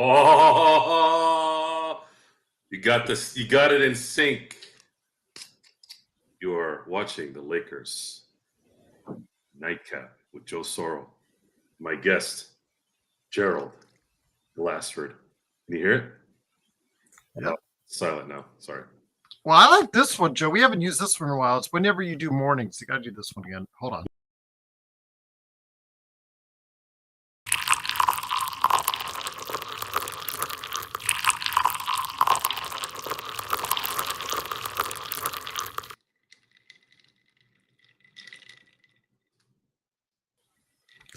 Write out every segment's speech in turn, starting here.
Oh, you got this. You got it in sync. You're watching the Lakers Nightcap with Joe Soro. My guest, Gerald Glassford. Can you hear it? Yep. Silent now. Sorry. Well, I like this one, Joe. We haven't used this one in a while. It's whenever you do mornings. You got to do this one again. Hold on.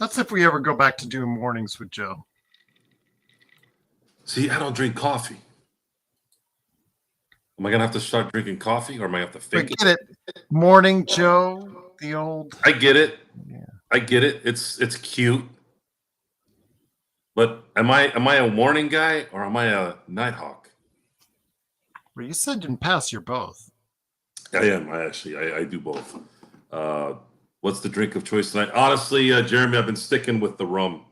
That's if we ever go back to doing mornings with Joe. See, I don't drink coffee. Am I gonna have to start drinking coffee, or am I gonna have to fake Get it? Morning Joe, the old. I get it. Yeah. I get it. It's cute. But am I a morning guy or am I a night hawk? Well, you said in past you're both. I am. I do both. What's the drink of choice tonight? Honestly, Jeremy, I've been sticking with the rum.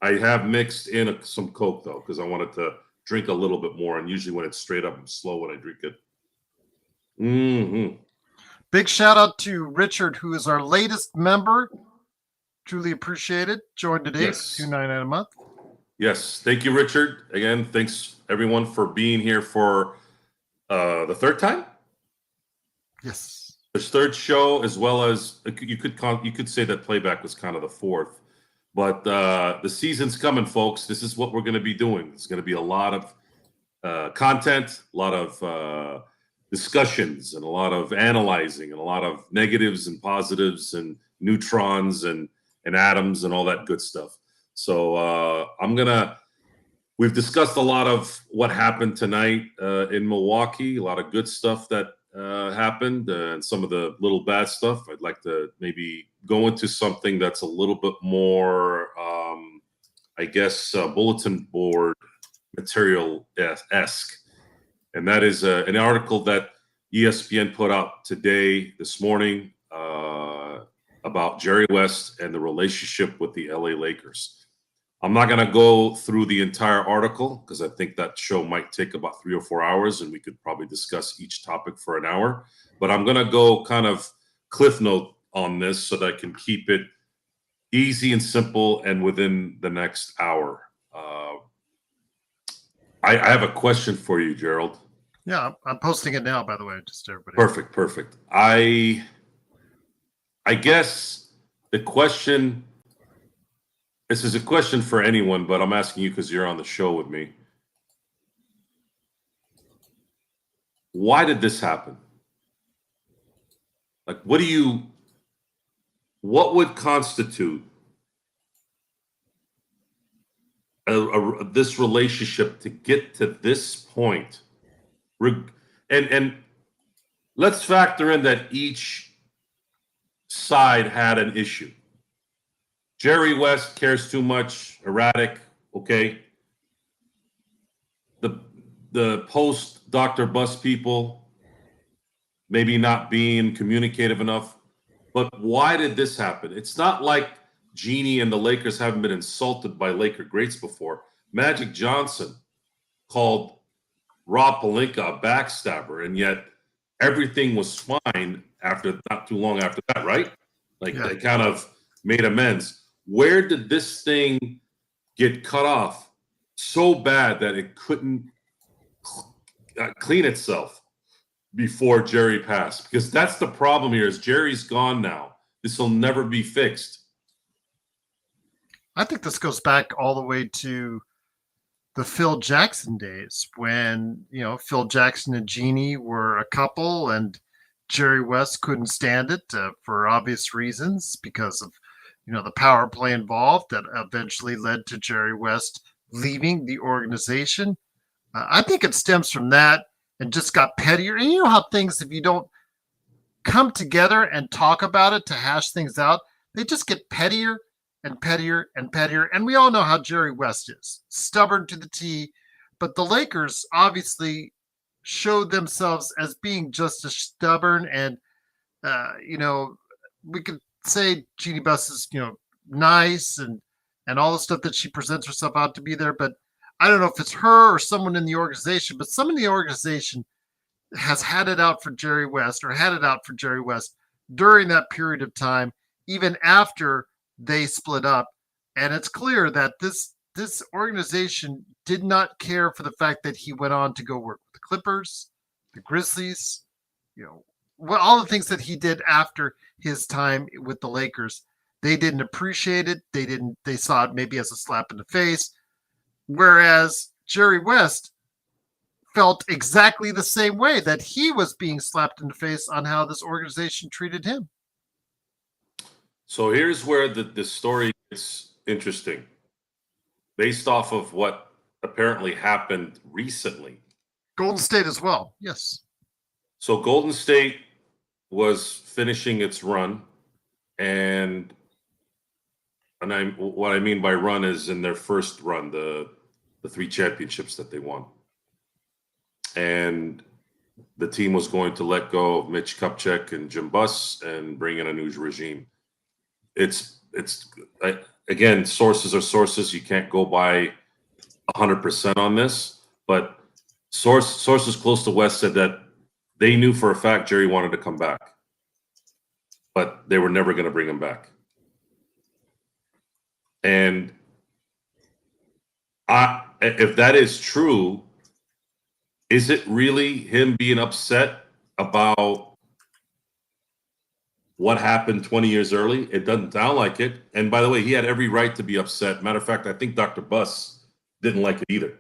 I have mixed in some Coke though, because I wanted to drink a little bit more. And usually when it's straight up, I'm slow when I drink it. Mm-hmm. Big shout out to Richard, who is our latest member. Truly appreciated. Joined today. Yes. $2.99 a month. Yes. Thank you, Richard. Again, thanks everyone for being here for the third time. Yes. His third show, as well as you could say that playback was kind of the fourth, but the season's coming, folks. This is what we're going to be doing. It's going to be a lot of content, a lot of discussions, and a lot of analyzing, and a lot of negatives and positives, and neutrons and atoms and all that good stuff. So we've discussed a lot of what happened tonight in Milwaukee, a lot of good stuff that happened, and some of the little bad stuff. I'd like to maybe go into something that's a little bit more, I guess, bulletin board material-esque. And that is an article that ESPN put out this morning, about Jerry West and the relationship with the LA Lakers. I'm not going to go through the entire article because I think that show might take about 3 or 4 hours, and we could probably discuss each topic for an hour. But I'm going to go kind of cliff note on this so that I can keep it easy and simple and within the next hour. I have a question for you, Gerald. Yeah, I'm posting it now, by the way, just everybody. Perfect. I guess the question. This is a question for anyone, but I'm asking you because you're on the show with me. Why did this happen? Like, what would constitute this relationship to get to this point? And let's factor in that each side had an issue. Jerry West cares too much, erratic, okay. The post Dr. Bus people maybe not being communicative enough. But why did this happen? It's not like Jeannie and the Lakers haven't been insulted by Laker greats before. Magic Johnson called Rob Pelinka a backstabber, and yet everything was fine after not too long after that, right? They kind of made amends. Where did this thing get cut off so bad that it couldn't clean itself before Jerry passed? Because that's the problem here is Jerry's gone now. This will never be fixed. I think this goes back all the way to the Phil Jackson days when, Phil Jackson and Jeannie were a couple and Jerry West couldn't stand it for obvious reasons because of the power play involved that eventually led to Jerry West leaving the organization. I think it stems from that and just got pettier. And you know how things, if you don't come together and talk about it to hash things out, they just get pettier and pettier and pettier. And we all know how Jerry West is, stubborn to the T. But the Lakers obviously showed themselves as being just as stubborn. And, we could say Jeannie Buss is, nice and all the stuff that she presents herself out to be there. But I don't know if it's her or someone in the organization, but someone in the organization has had it out for Jerry West or had it out for Jerry West during that period of time, even after they split up. And it's clear that this organization did not care for the fact that he went on to go work with the Clippers, the Grizzlies, all the things that he did after his time with the Lakers. They didn't appreciate it. They saw it maybe as a slap in the face. Whereas Jerry West felt exactly the same way, that he was being slapped in the face on how this organization treated him. So here's where the story gets interesting. Based off of what apparently happened recently. Golden State as well, yes. So Golden State was finishing its run, and what I mean by run is in their first run, the 3 championships that they won. And the team was going to let go of Mitch Kupchak and Jim Buss and bring in a new regime. Again, sources are sources. You can't go by 100% on this, but sources close to West said that they knew for a fact Jerry wanted to come back, but they were never going to bring him back. And if that is true, is it really him being upset about what happened 20 years early? It doesn't sound like it. And by the way, he had every right to be upset. Matter of fact, I think Dr. Buss didn't like it either.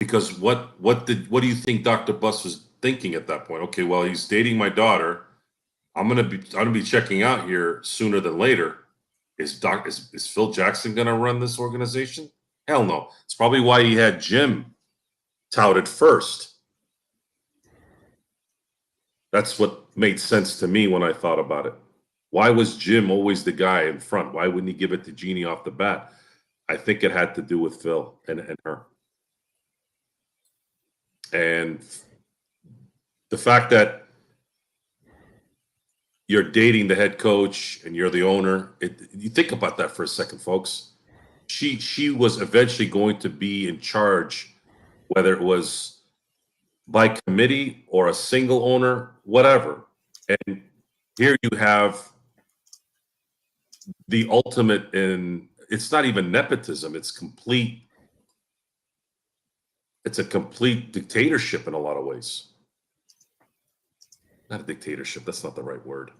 Because what do you think Dr. Buss was thinking at that point? Okay, well, he's dating my daughter. I'm gonna be checking out here sooner than later. Is Phil Jackson gonna run this organization? Hell no. It's probably why he had Jim touted first. That's what made sense to me when I thought about it. Why was Jim always the guy in front? Why wouldn't he give it to Jeannie off the bat? I think it had to do with Phil and her. And the fact that you're dating the head coach and you're the owner, you think about that for a second, folks. She was eventually going to be in charge, whether it was by committee or a single owner, whatever. And here you have the ultimate in, it's not even nepotism, it's a complete dictatorship in a lot of ways. Not a dictatorship, that's not the right word.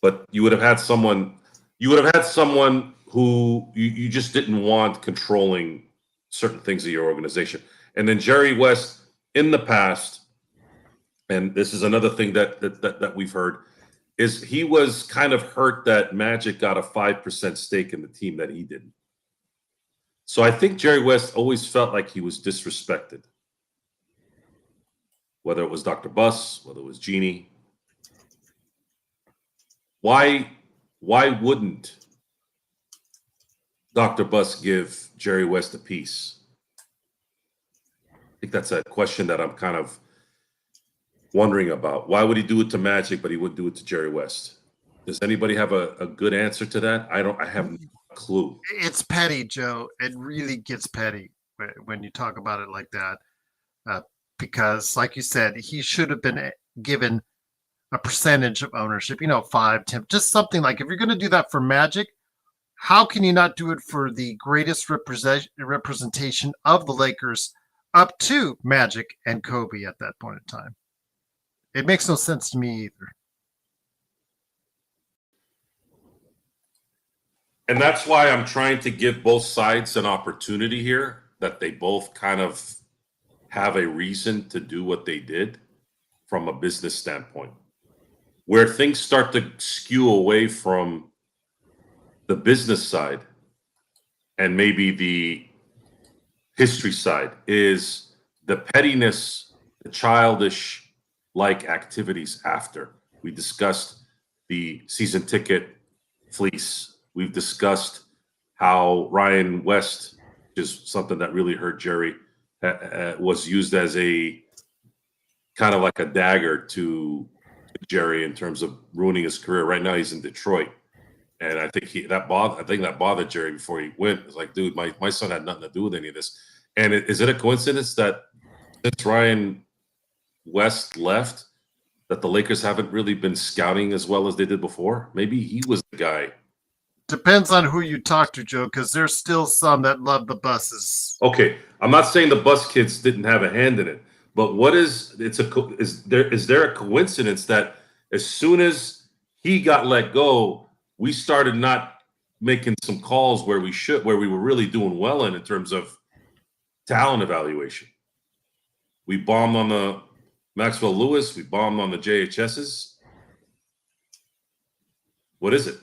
But you would have had someone who you just didn't want controlling certain things of your organization. And then Jerry West in the past, and this is another thing that we've heard, is he was kind of hurt that Magic got a 5% stake in the team that he didn't. So I think Jerry West always felt like he was disrespected. Whether it was Dr. Buss, whether it was Jeannie. Why wouldn't Dr. Buss give Jerry West a piece? I think that's a question that I'm kind of wondering about. Why would he do it to Magic, but he wouldn't do it to Jerry West? Does anybody have a good answer to that? I have no clue. It's petty, Joe. It really gets petty when you talk about it like that. Because, like you said, he should have been given a percentage of ownership, 5, 10, just something like, if you're going to do that for Magic, how can you not do it for the greatest representation of the Lakers up to Magic and Kobe at that point in time? It makes no sense to me either. And that's why I'm trying to give both sides an opportunity here, that they both kind of have a reason to do what they did from a business standpoint. Where things start to skew away from the business side and maybe the history side is the pettiness, the childish-like activities after. We discussed the season ticket fleece. We've discussed how Ryan West, is something that really hurt Jerry, was used as a kind of like a dagger to Jerry in terms of ruining his career. Right now he's in Detroit. And I think that bothered Jerry before he went. It's like, dude, my son had nothing to do with any of this. And is it a coincidence that since Ryan West left, that the Lakers haven't really been scouting as well as they did before? Maybe he was the guy. Depends on who you talk to, Joe, because there's still some that love the buses. Okay, I'm not saying the bus kids didn't have a hand in it, but is there a coincidence that as soon as he got let go, we started not making some calls where we were really doing well in terms of talent evaluation? We bombed on the Maxwell Lewis, we bombed on the JHSs. What is it?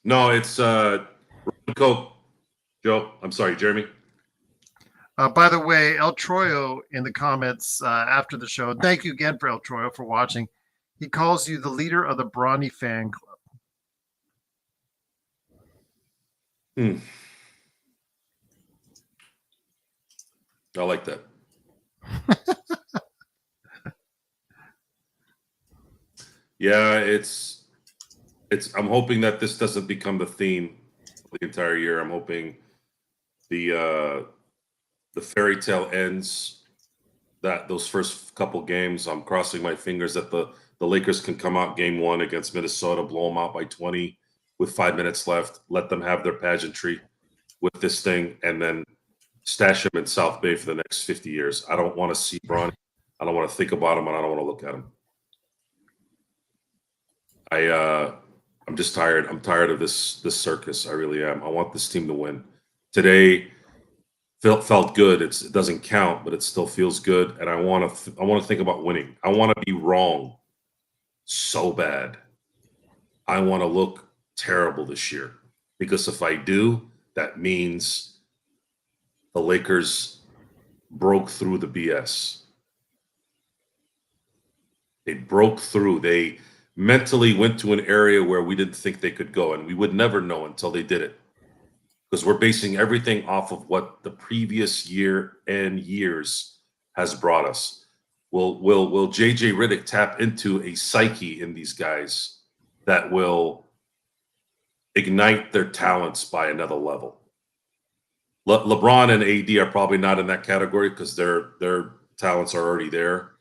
No, it's Coke. Joe, I'm sorry, Jeremy. By the way, El Troyo in the comments after the show, thank you again for El Troyo for watching. He calls you the leader of the Bronny fan club. I like that. Yeah, I'm hoping that this doesn't become the theme of the entire year. I'm hoping the fairy tale ends, that those first couple games. I'm crossing my fingers that the Lakers can come out game 1 against Minnesota, blow them out by 20 with 5 minutes left, let them have their pageantry with this thing, and then stash him in South Bay for the next 50 years. I don't want to see Bronny. I don't want to think about him, and I don't want to look at him. I'm just tired. I'm tired of this circus. I really am. I want this team to win. Today felt good. It doesn't count, but it still feels good, and I want to think about winning. I want to be wrong so bad. I want to look terrible this year, because if I do, that means the Lakers broke through the BS. They broke through. They mentally went to an area where we didn't think they could go, and we would never know until they did it, because we're basing everything off of what the previous year and years has brought us. Will JJ Redick tap into a psyche in these guys that will ignite their talents by another level? LeBron and AD are probably not in that category because their talents are already there.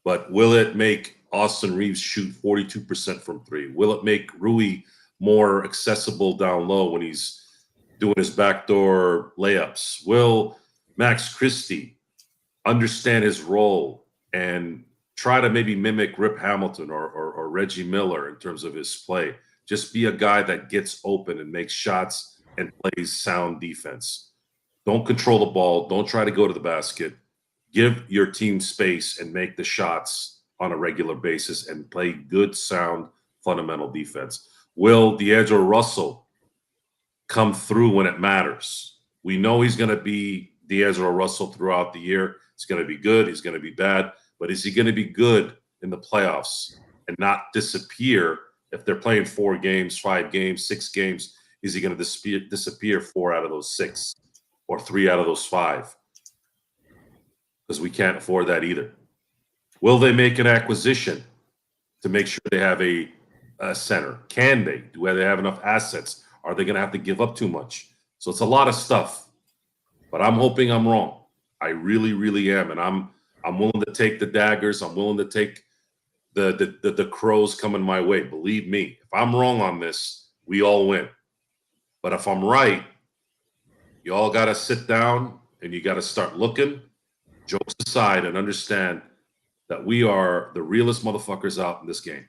But will it make Austin Reeves shoot 42% from 3? Will it make Rui more accessible down low when he's doing his backdoor layups? Will Max Christie understand his role and try to maybe mimic Rip Hamilton or Reggie Miller in terms of his play? Just be a guy that gets open and makes shots and plays sound defense. Don't control the ball. Don't try to go to the basket. Give your team space and make the shots on a regular basis and play good, sound, fundamental defense. Will D'Angelo Russell come through when it matters? We know he's going to be D'Angelo Russell throughout the year. He's going to be good. He's going to be bad. But is he going to be good in the playoffs and not disappear if they're playing 4 games, 5 games, 6 games? Is he going to disappear 4 out of those 6 or 3 out of those 5? Because we can't afford that either. Will they make an acquisition to make sure they have a center? Can they? Do they have enough assets? Are they going to have to give up too much? So it's a lot of stuff. But I'm hoping I'm wrong. I really, really am. And I'm willing to take the daggers. I'm willing to take the crows coming my way. Believe me, if I'm wrong on this, we all win. But if I'm right, you all got to sit down and you got to start looking, jokes aside, and understand that we are the realest motherfuckers out in this game.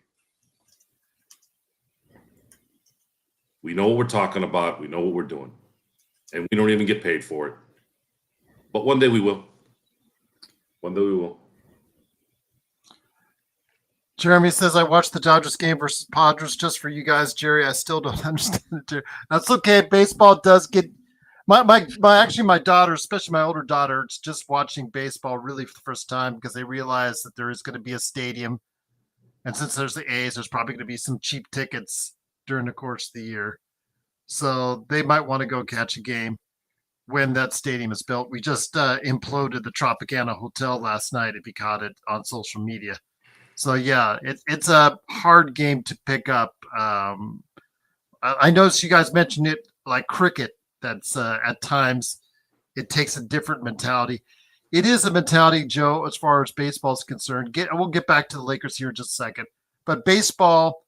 We know what we're talking about. We know what we're doing. And we don't even get paid for it. But one day we will. One day we will. Jeremy says, I watched the Dodgers game versus Padres just for you guys, Jerry. I still don't understand it. That's okay. Baseball does get my daughter, especially my older daughter, it's just watching baseball really for the first time because they realize that there is going to be a stadium. And since there's the A's, there's probably going to be some cheap tickets during the course of the year. So they might want to go catch a game when that stadium is built. We just imploded the Tropicana Hotel last night if you caught it on social media. So yeah, it's a hard game to pick up. I noticed you guys mentioned it like cricket. That's at times it takes a different mentality. It is a mentality, Joe, as far as baseball is concerned. We'll get back to the Lakers here in just a second. But baseball,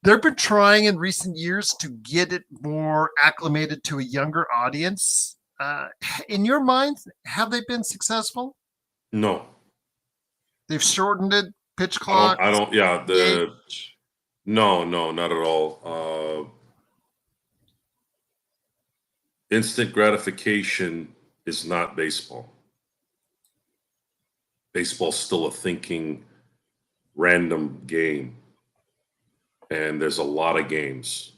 they've been trying in recent years to get it more acclimated to a younger audience. In your mind, have they been successful? No, They've shortened it, pitch I don't. clock, I don't. Yeah, the age. no, no, not at all. Instant gratification is not baseball. Baseball's still a thinking, random game, and there's a lot of games.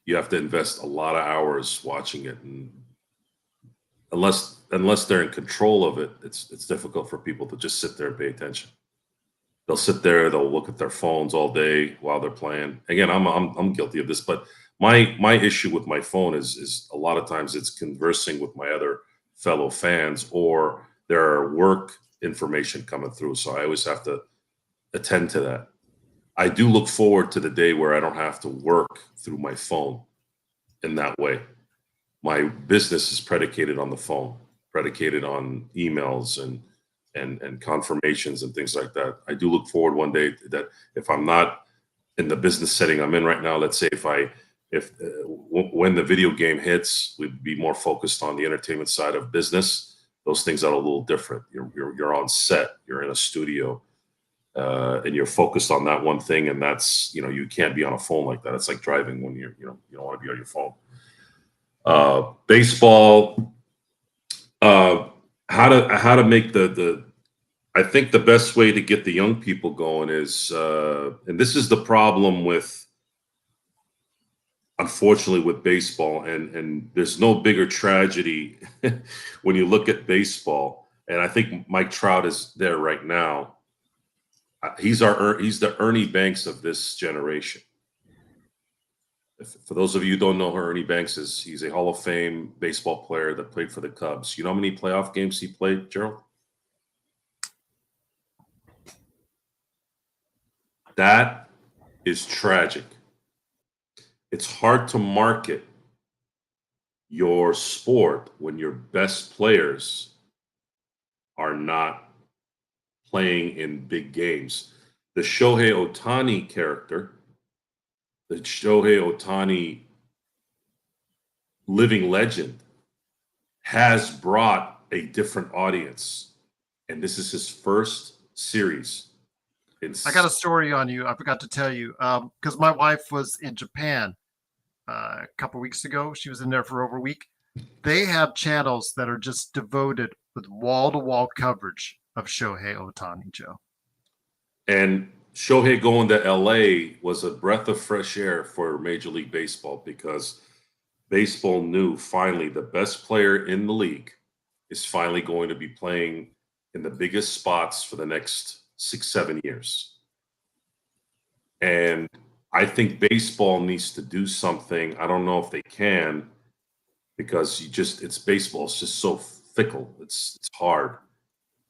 You have to invest a lot of hours watching it, and unless they're in control of it, it's difficult for people to just sit there and pay attention. They'll sit there, they'll look at their phones all day while they're playing. Again, I'm guilty of this, but my issue with my phone is a lot of times it's conversing with my other fellow fans, or there are work information coming through. So I always have to attend to that. I do look forward to the day where I don't have to work through my phone in that way. My business is predicated on the phone, predicated on emails and confirmations and things like that. I do look forward one day that if I'm not in the business setting I'm in right now, let's say when the video game hits, we'd be more focused on the entertainment side of business. Those things are a little different. You're on set, you're in a studio, and you're focused on that one thing, and that's you can't be on a phone like that. It's like driving when you don't want to be on your phone. Baseball, how to make the I think the best way to get the young people going is, and this is the problem with, unfortunately, with baseball, and there's no bigger tragedy when you look at baseball. And I think Mike Trout is there right now. He's the Ernie Banks of this generation. For those of you who don't know who Ernie Banks is, he's a Hall of Fame baseball player that played for the Cubs. You know how many playoff games he played, Gerald? That is tragic. It's hard to market your sport when your best players are not playing in big games. The Shohei Ohtani character, the Shohei Ohtani living legend, has brought a different audience. And this is his first series. I got a story on you. I forgot to tell you because my wife was in Japan a couple weeks ago. She was in there for over a week. They have channels that are just devoted with wall-to-wall coverage of Shohei Ohtani, Joe. And Shohei going to LA was a breath of fresh air for Major League Baseball, because baseball knew finally the best player in the league is finally going to be playing in the biggest spots for the next 6-7 years. And I think baseball needs to do something. I don't know if they can, because it's baseball. It's just so fickle. It's hard.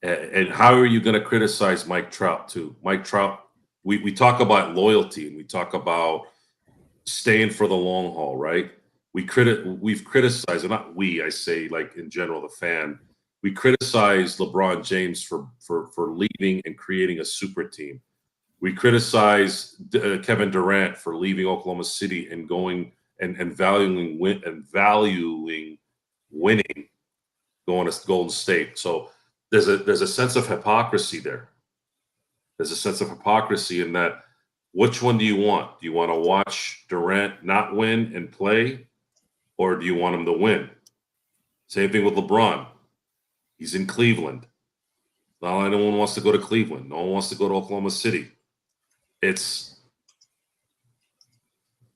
And how are you going to criticize Mike Trout too? Mike Trout, we talk about loyalty, and we talk about staying for the long haul, right? We've criticized, and not we, I say, like, in general, the fan. We criticize LeBron James for leaving and creating a super team. We criticize Kevin Durant for leaving Oklahoma City and going and valuing winning, going to Golden State. So there's a sense of hypocrisy there. There's a sense of hypocrisy in that. Which one do you want? Do you want to watch Durant not win and play, or do you want him to win? Same thing with LeBron. He's in Cleveland. Not anyone wants to go to Cleveland. No one wants to go to Oklahoma City. It's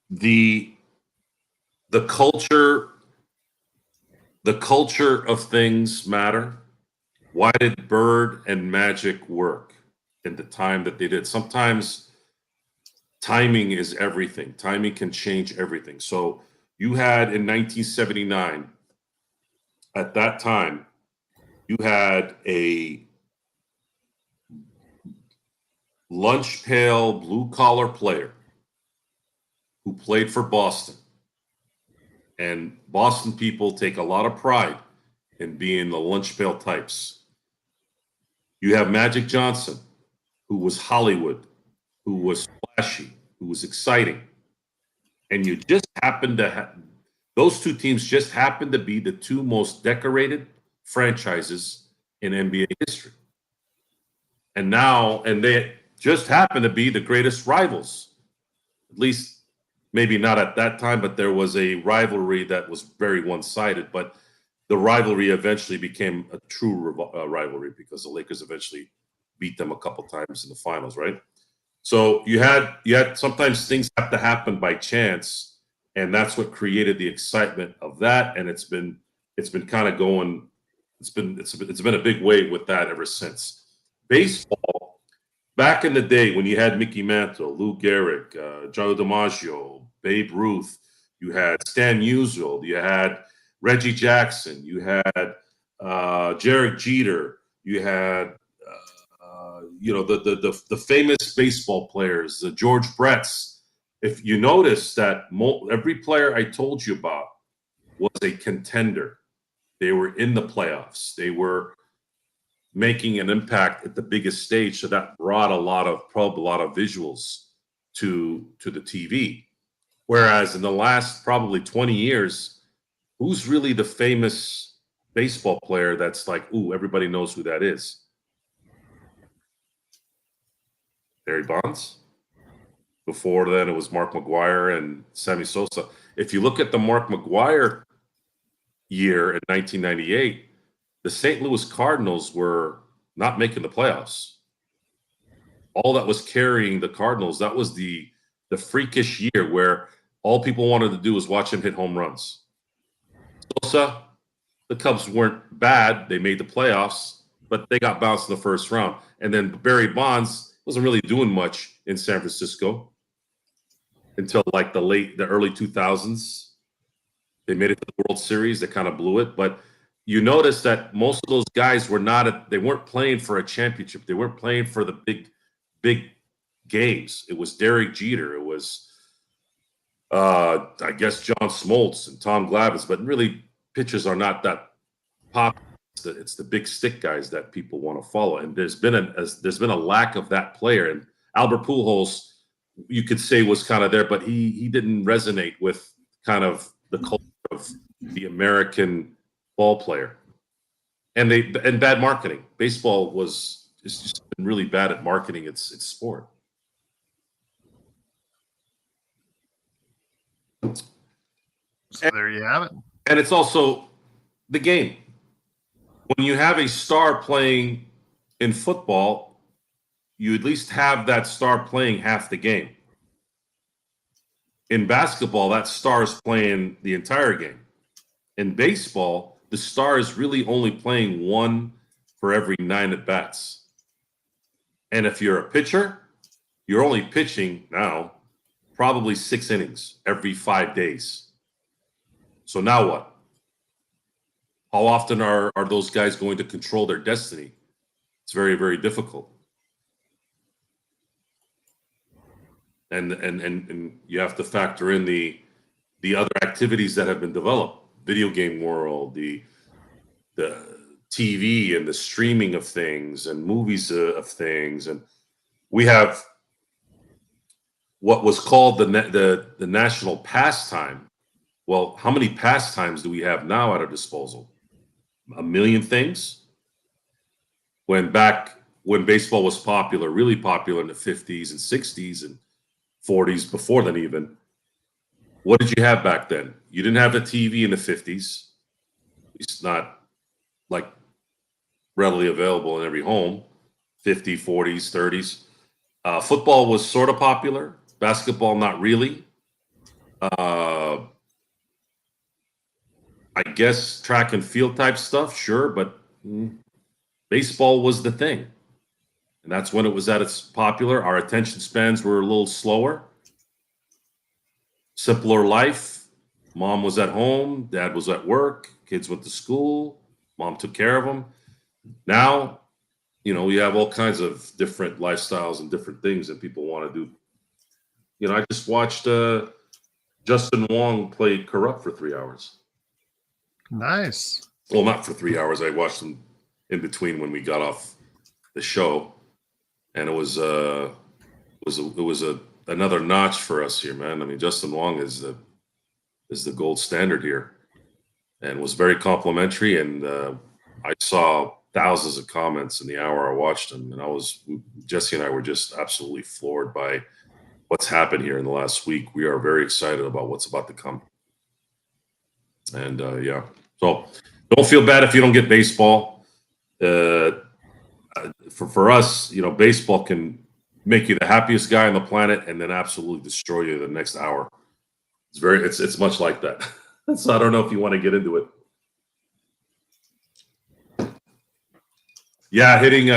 the culture. The culture of things matter. Why did Bird and Magic work in the time that they did? Sometimes timing is everything. Timing can change everything. So you had in 1979, at that time, you had a lunch pail, blue collar player who played for Boston. And Boston people take a lot of pride in being the lunch pail types. You have Magic Johnson, who was Hollywood, who was flashy, who was exciting. And you just happen to have those two teams just happen to be the two most decorated franchises in NBA history. And they just happen to be the greatest rivals. At least maybe not at that time, but there was a rivalry that was very one-sided. But the rivalry eventually became a true rivalry because the Lakers eventually beat them a couple times in the finals, right? So you had sometimes things have to happen by chance, and that's what created the excitement of that. And it's been kind of going. It's been a big wave with that ever since. Baseball, back in the day when you had Mickey Mantle, Lou Gehrig, Joe DiMaggio, Babe Ruth, you had Stan Musial, you had Reggie Jackson, you had Derek Jeter, you had the famous baseball players, the George Bretts. If you notice that every player I told you about was a contender. They were in the playoffs. They were making an impact at the biggest stage. So that brought a lot of visuals to the TV. Whereas in the last probably 20 years, who's really the famous baseball player that's like, ooh, everybody knows who that is? Barry Bonds. Before then, it was Mark McGwire and Sammy Sosa. If you look at the Mark McGwire year in 1998, the St. Louis Cardinals were not making the playoffs. All that was carrying the Cardinals, that was the freakish year where all people wanted to do was watch him hit home runs. Sosa, the Cubs weren't bad. They made the playoffs, but they got bounced in the first round. And then Barry Bonds wasn't really doing much in San Francisco until like the early 2000s. They made it to the World Series. They kind of blew it. But you notice that most of those guys they weren't playing for a championship. They weren't playing for the big games. It was Derek Jeter. It was, I guess, John Smoltz and Tom Glavine. But really, pitchers are not that popular. It's the big stick guys that people want to follow. And there's been a lack of that player. And Albert Pujols, you could say, was kind of there, but he didn't resonate with kind of the culture of the American ball player. And bad marketing. Baseball is just been really bad at marketing its sport. So there you have it. And it's also the game. When you have a star playing in football, you at least have that star playing half the game. In basketball, that star is playing the entire game. In baseball, the star is really only playing one for every 9 at-bats. And if you're a pitcher, you're only pitching now probably 6 innings every 5 days. So now what? How often are those guys going to control their destiny? It's very, very difficult. And you have to factor in the other activities that have been developed, video game world, the TV and the streaming of things and movies of things. And we have what was called the national pastime. Well, how many pastimes do we have now at our disposal? 1 million things. When baseball was popular, really popular in the 50s and 60s and 40s, before then even, what did you have back then? You didn't have a TV in the 50s. It's not like readily available in every home. 50s, 40s, 30s. Football was sort of popular. Basketball, not really. I guess track and field type stuff, sure, but baseball was the thing. And that's when it was at its popular. Our attention spans were a little slower. Simpler life. Mom was at home. Dad was at work. Kids went to school. Mom took care of them. Now, we have all kinds of different lifestyles and different things that people want to do. I just watched Justin Wong play Corrupt for 3 hours. Nice. Well, not for 3 hours. I watched him in between when we got off the show, and it was another notch for us here, man. I mean, Justin Wong is the gold standard here, and was very complimentary. And I saw thousands of comments in the hour I watched him, and Jesse and I were just absolutely floored by what's happened here in the last week. We are very excited about what's about to come, and yeah. So don't feel bad if you don't get baseball. For us, baseball can make you the happiest guy on the planet and then absolutely destroy you the next hour. It's much like that. So I don't know if you want to get into it. Yeah, hitting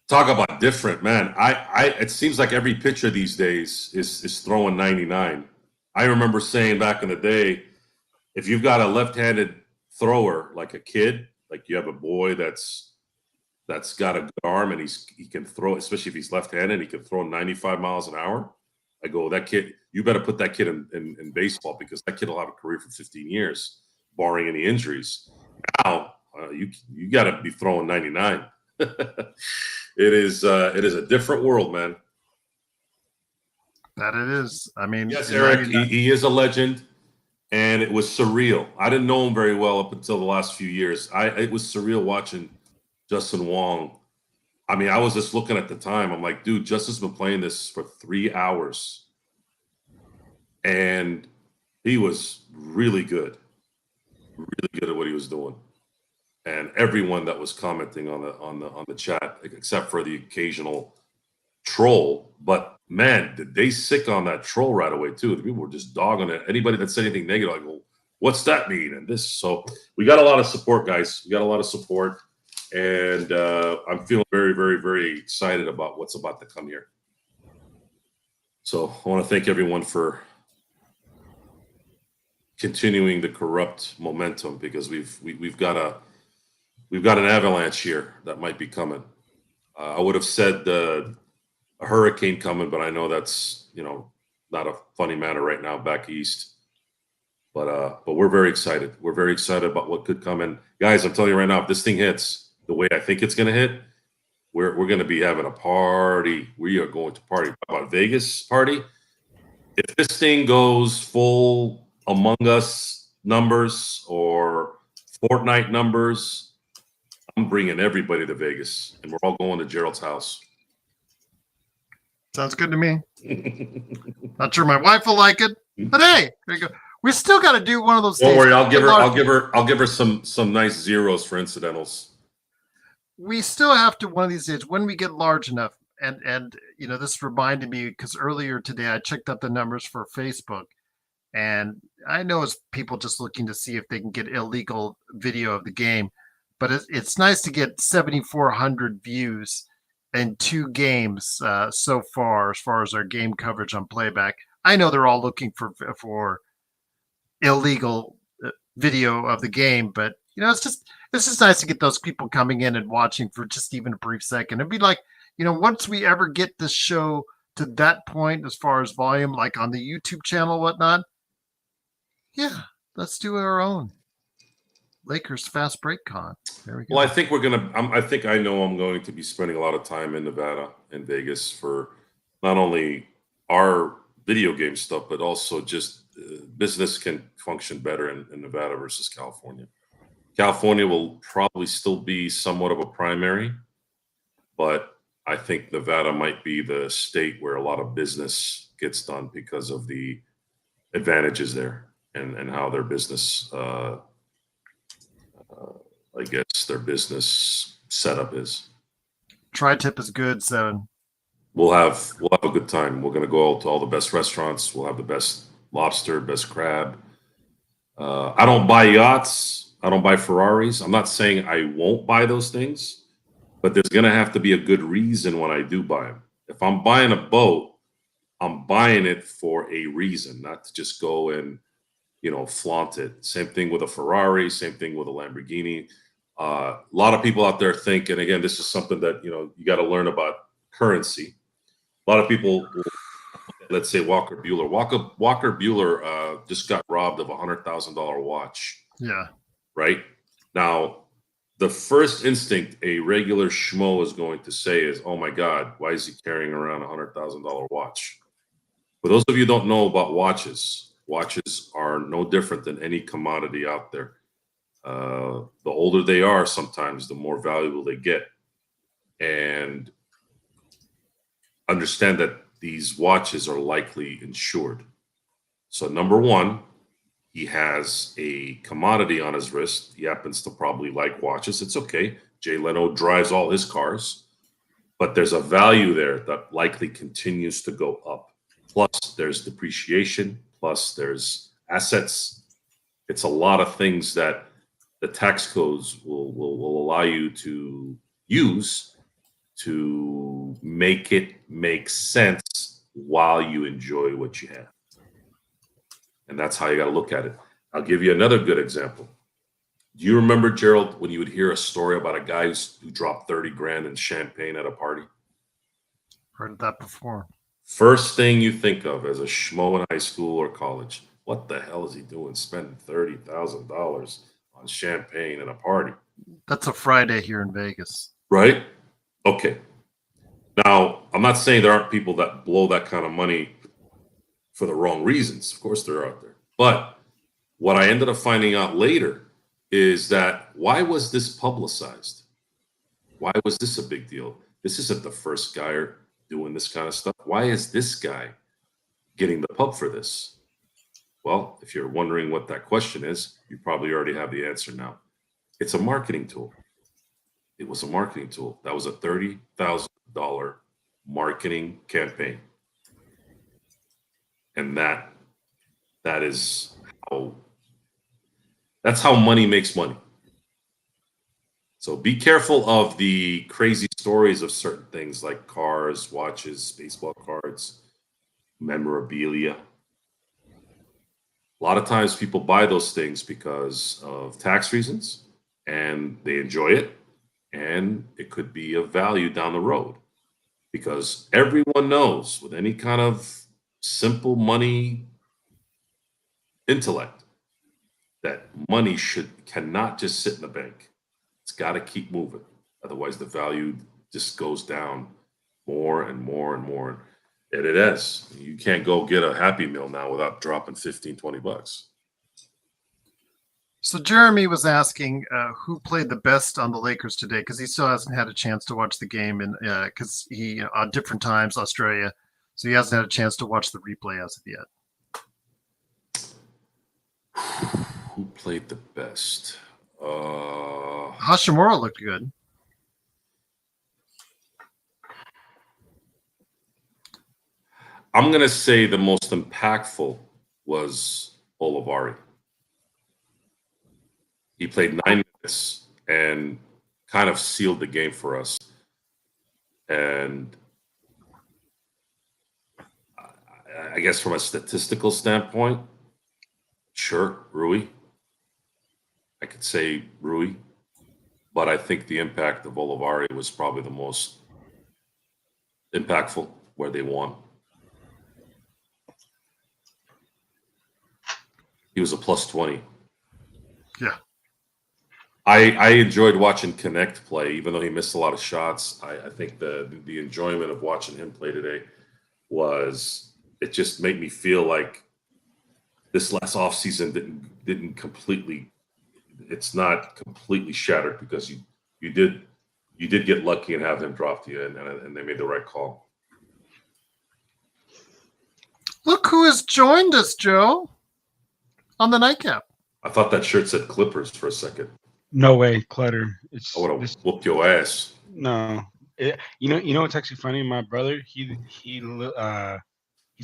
talk about different, man. It seems like every pitcher these days is throwing 99. I remember saying back in the day, if you've got a left-handed thrower like a kid, like you have a boy that's got a good arm and he can throw, especially if he's left-handed, he can throw 95 miles an hour. I go, that kid, you better put that kid in baseball, because that kid will have a career for 15 years, barring any injuries. Now you got to be throwing 99. It is a different world, man. That it is. I mean, yes, Eric, he is a legend, and it was surreal. I didn't know him very well up until the last few years. It was surreal watching Justin Wong. I mean, I was just looking at the time. I'm like, dude, Justin's been playing this for 3 hours, and he was really good at what he was doing. And everyone that was commenting on the chat, except for the occasional troll, but man, did they sick on that troll right away too. The people were just dogging it. Anybody that said anything negative, I go, what's that mean? And this, so we got a lot of support, guys. We got a lot of support, and I'm feeling very, very, very excited about what's about to come here. So I want to thank everyone for continuing the Corrupt momentum, because we've got an avalanche here that might be coming. I would have said a hurricane coming, but I know that's not a funny matter right now back east. But we're very excited. We're very excited about what could come. And guys, I'm telling you right now, if this thing hits the way I think it's going to hit, we're going to be having a party. We are going to party. How about Vegas party? If this thing goes full Among Us numbers or Fortnite numbers, I'm bringing everybody to Vegas, and we're all going to Gerald's house. Sounds good to me. Not sure my wife will like it, but hey, there you go. We still got to do one of those. Don't worry, I'll give her some nice zeros for incidentals. We still have to, one of these days, when we get large enough, and this reminded me, because earlier today I checked out the numbers for Facebook, and I know it's people just looking to see if they can get illegal video of the game, but it's nice to get 7,400 views in 2 games so far as our game coverage on playback. I know they're all looking for illegal video of the game, but it's just nice to get those people coming in and watching for just even a brief second. It'd be like, once we ever get this show to that point as far as volume, like on the YouTube channel, whatnot, yeah, let's do our own Lakers Fast Break Con. There we go. Well, I think I know I'm going to be spending a lot of time in Nevada and Vegas for not only our video game stuff, but also just business can function better in Nevada versus California. California will probably still be somewhat of a primary, but I think Nevada might be the state where a lot of business gets done because of the advantages there and how their business, I guess, their business setup is. Tri-tip is good, so we'll have a good time. We're going to go out to all the best restaurants. We'll have the best lobster, best crab. I don't buy yachts. I don't buy Ferraris. I'm not saying I won't buy those things, but there's going to have to be a good reason when I do buy them. If I'm buying a boat, I'm buying it for a reason, not to just go and, flaunt it. Same thing with a Ferrari, same thing with a Lamborghini. A lot of people out there think, and again, this is something that you got to learn about currency. A lot of people will, let's say Walker Bueller. Walker Bueller just got robbed of $100,000 watch. Yeah. Right now, the first instinct a regular schmo is going to say is, "Oh my God, why is he carrying around $100,000 watch?" For those of you who don't know about watches, watches are no different than any commodity out there. The older they are, sometimes the more valuable they get. And understand that these watches are likely insured. So, number one, he has a commodity on his wrist. He happens to probably like watches. It's okay. Jay Leno drives all his cars, but there's a value there that likely continues to go up. Plus, there's depreciation. Plus, there's assets. It's a lot of things that the tax codes will allow you to use to make it make sense while you enjoy what you have. And that's how you got to look at it. I'll give you another good example. Do you remember, Gerald, when you would hear a story about a guy who dropped 30 grand in champagne at a party? Heard that before. First thing you think of as a schmo in high school or college, what the hell is he doing spending $30,000 on champagne at a party? That's a Friday here in Vegas. Right? Okay. Now, I'm not saying there aren't people that blow that kind of money for the wrong reasons. Of course, they're out there. But what I ended up finding out later is that why was this publicized? Why was this a big deal? This isn't the first guy doing this kind of stuff. Why is this guy getting the pub for this? Well, if you're wondering what that question is, you probably already have the answer now. It's a marketing tool. It was a marketing tool. That was a $30,000 marketing campaign. And that's how money makes money. So be careful of the crazy stories of certain things like cars, watches, baseball cards, memorabilia. A lot of times people buy those things because of tax reasons and they enjoy it, and it could be of value down the road because everyone knows with any kind of simple money intellect that money cannot just sit in the bank. It's got to keep moving. Otherwise, the value just goes down more and more and more. And it is. You can't go get a Happy Meal now without dropping 15, 20 bucks. So Jeremy was asking who played the best on the Lakers today because he still hasn't had a chance to watch the game, and because he on different times, Australia, so he hasn't had a chance to watch the replay as of yet. Who played the best? Hashimura looked good. I'm going to say the most impactful was Olivari. He played 9 minutes and kind of sealed the game for us. And I guess from a statistical standpoint, sure, Rui. I could say Rui. But I think the impact of Olivari was probably the most impactful where they won. He was a plus 20. Yeah. I enjoyed watching Connect play, even though he missed a lot of shots. I think the enjoyment of watching him play today was, it just made me feel like this last offseason didn't completely, it's not completely shattered because you did get lucky and have him drop to you, and they made the right call. Look who has joined us, Joe, on the Nightcap. I thought that shirt said Clippers for a second. No way, Clutter. It's I would have whooped your ass. no. You know what's actually funny? My brother, he's